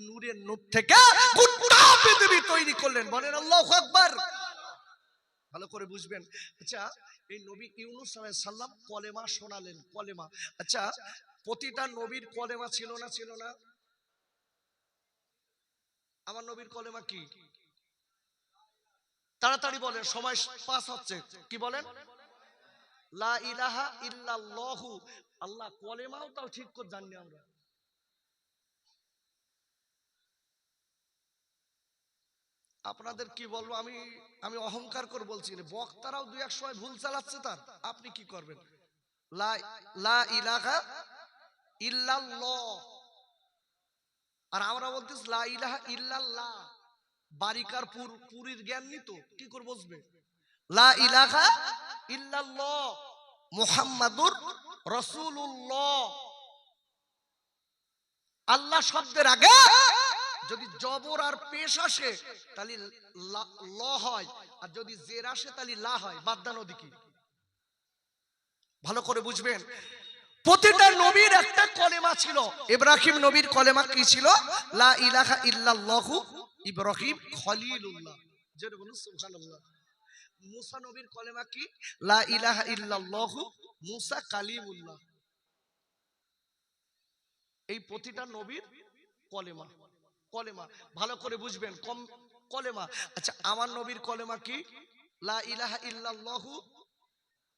নূরের নূর থেকে গোটা পৃথিবী তৈরি করলেন। বলেন আল্লাহু আকবার। ভালো করে বুঝবেন। আচ্ছা, এই নবী ইউনূস আলাইহিস সালাম কলেমা শোনালেন, কলেমা। আচ্ছা, প্রতিটা নবীর কলেমা ছিল না, ছিল না? আমার নবীর কলেমা কি? তাড়াতাড়ি বলেন, সময় পাস হচ্ছে। কি বলেন? লা ইলাহা ইল্লাল্লাহু। আল্লাহ কলেমাও তাও ঠিক করে জানি আমরা। আপনাদের কি বলবো, আমি অহংকার করে বলছি না, বক্তারাও দুই এক সময় ভুল চালাচ্ছে, তার আপনি কি করবেন? লা লা ইলাহা ইল্লাল্লাহ, আর আমরা বলতেছি লা ইলাহা ইল্লাল্লাহ। বারিকার পুরীর জ্ঞান নিত, কি করে বসবে? লা ইলাহা ইল্লাল্লাহ মুহাম্মাদুর রাসূলুল্লাহ। আল্লাহ শব্দের আগে যদি জবর আর পেশ আসে তাহলে ল হয়, আর যদি জের আসে তাহলে লা হয়। বাদদা নদী কি? ভালো করে বুঝবেন। প্রতিটা নবীর একটা কলেমা ছিল। ইব্রাহিম নবীর কলেমা কি ছিল? লা ইলাহা ইল্লাল্লাহু ইব্রাহিম খলিলুল্লাহ। জোরে বলুন সুবহানাল্লাহ। মুসা নবীর কলেমা কি? লা ইলাহা ইল্লাল্লাহু মুসা কালিমুল্লাহ। এই প্রতিটা নবীর কলেমা, কলেমা ভালো করে বুঝবেন, কম কলেমা। আচ্ছা, আমার নবীর কলেমা কি? লা ইলাহা ইল্লাল্লাহু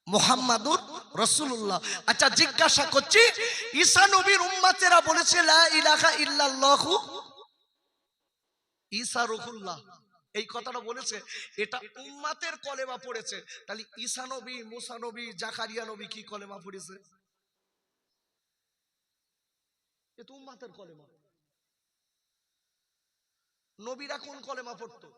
মুহাম্মাদুর রাসূলুল্লাহ। আচ্ছা, জিজ্ঞাসা করছি, ঈসা নবীর উম্মতেরা বলেছে লা ইলাহা ইল্লাল্লাহু ঈসা রূহুল্লাহ, এই কথাটা বলেছে, এটা উম্মতের কলেমা পড়েছে। তাহলে ঈসা নবী, মুসা নবী, জাকারিয়া নবী কি কলেমা পড়েছে? এ তো উম্মতের কলেমা। নবীরা কোন কলেমা পড়তো?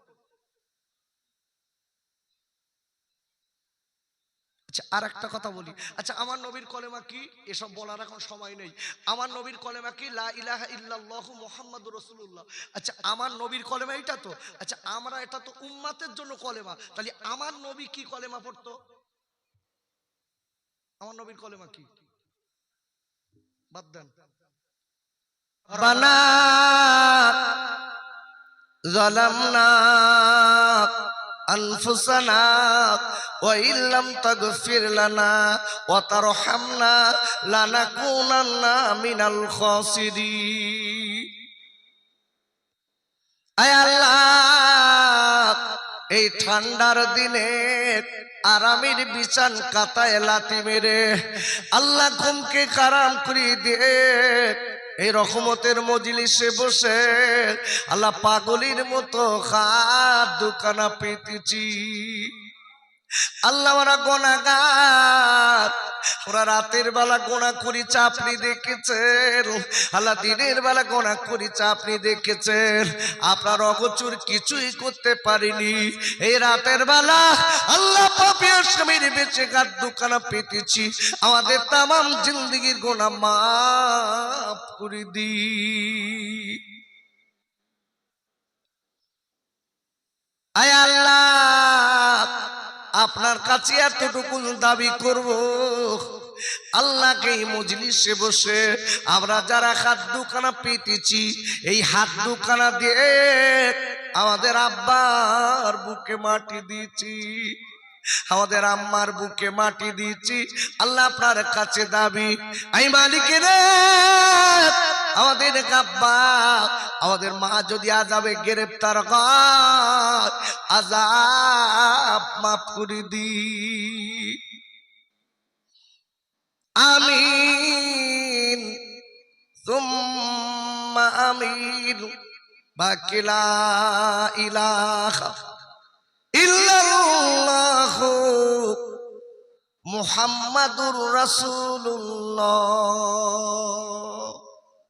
আচ্ছা, আর একটা কথা বলি। আচ্ছা, আমার নবীর কলেমা কি? এসব বলার এখন সময় নেই। আমার নবীর কলেমা কি? লা ইলাহা ইল্লাল্লাহু মুহাম্মাদুর রাসূলুল্লাহ। আচ্ছা, আমার নবীর কলেমা এটা তো। আচ্ছা, আমরা এটা তো উম্মতের জন্য কলেমা, তাহলে আমার নবী কি কলেমা পড়তো? আমার নবীর কলেমা কি? বাদ দেন। বানা যালামনা আনফুসানা ওয়া ইল্লাম তাগফির লানা ওয়া তারহামনা লানাকুনান্না মিনাল খাসিরিন। আয় আল্লাহ, এই ঠান্ডার দিনে আরামের বিছান কাতায় লাথি মেরে আল্লাহ ঘুমকে কারাম করে দিয়ে এই রহমতের মজলিসে বসে আল্লাহ পাগলের মতো হাত দুখানা পেতেছি। আল্লাহ, ওরা গুনাহগার, ওরা রাতের বেলা গুনাহ করেছে আপনি দেখেছেন, আল্লাহ দিনের বেলা গুনাহ করেছে আপনি দেখেছেন। আপনার অগোচর কিছুই করতে পারিনি। এই রাতের বেলা আল্লাহ পাপী আসামির বেঁচে গাত দুখানা পেতেছি, আমাদের তামাম জিন্দেগির গুনাহ মাফ করে দি। আয় আল্লাহ, আপনার কাছে এতটুকু দাবি করব, আল্লাহকে এই মজলিসে বসে আমরা যারা হাত দুখানা পেতেছি, এই হাত দুখানা দিয়ে আমাদের আব্বার বুকে মাটি দিয়েছি, আমাদের আম্মার বুকে মাটি দিয়েছি। আল্লাহ, আপনার কাছে দাবি, আই মালিকের আমাদের আব্বা আমাদের মা যদি আযাবে গ্রেফতার হয়, আযাব মাফ করে দি। আমিন সুম্মা আমিন। বাকি লা ইলাহা ইল্লাল্লাহু মুহাম্মাদুর রাসূলুল্লাহ।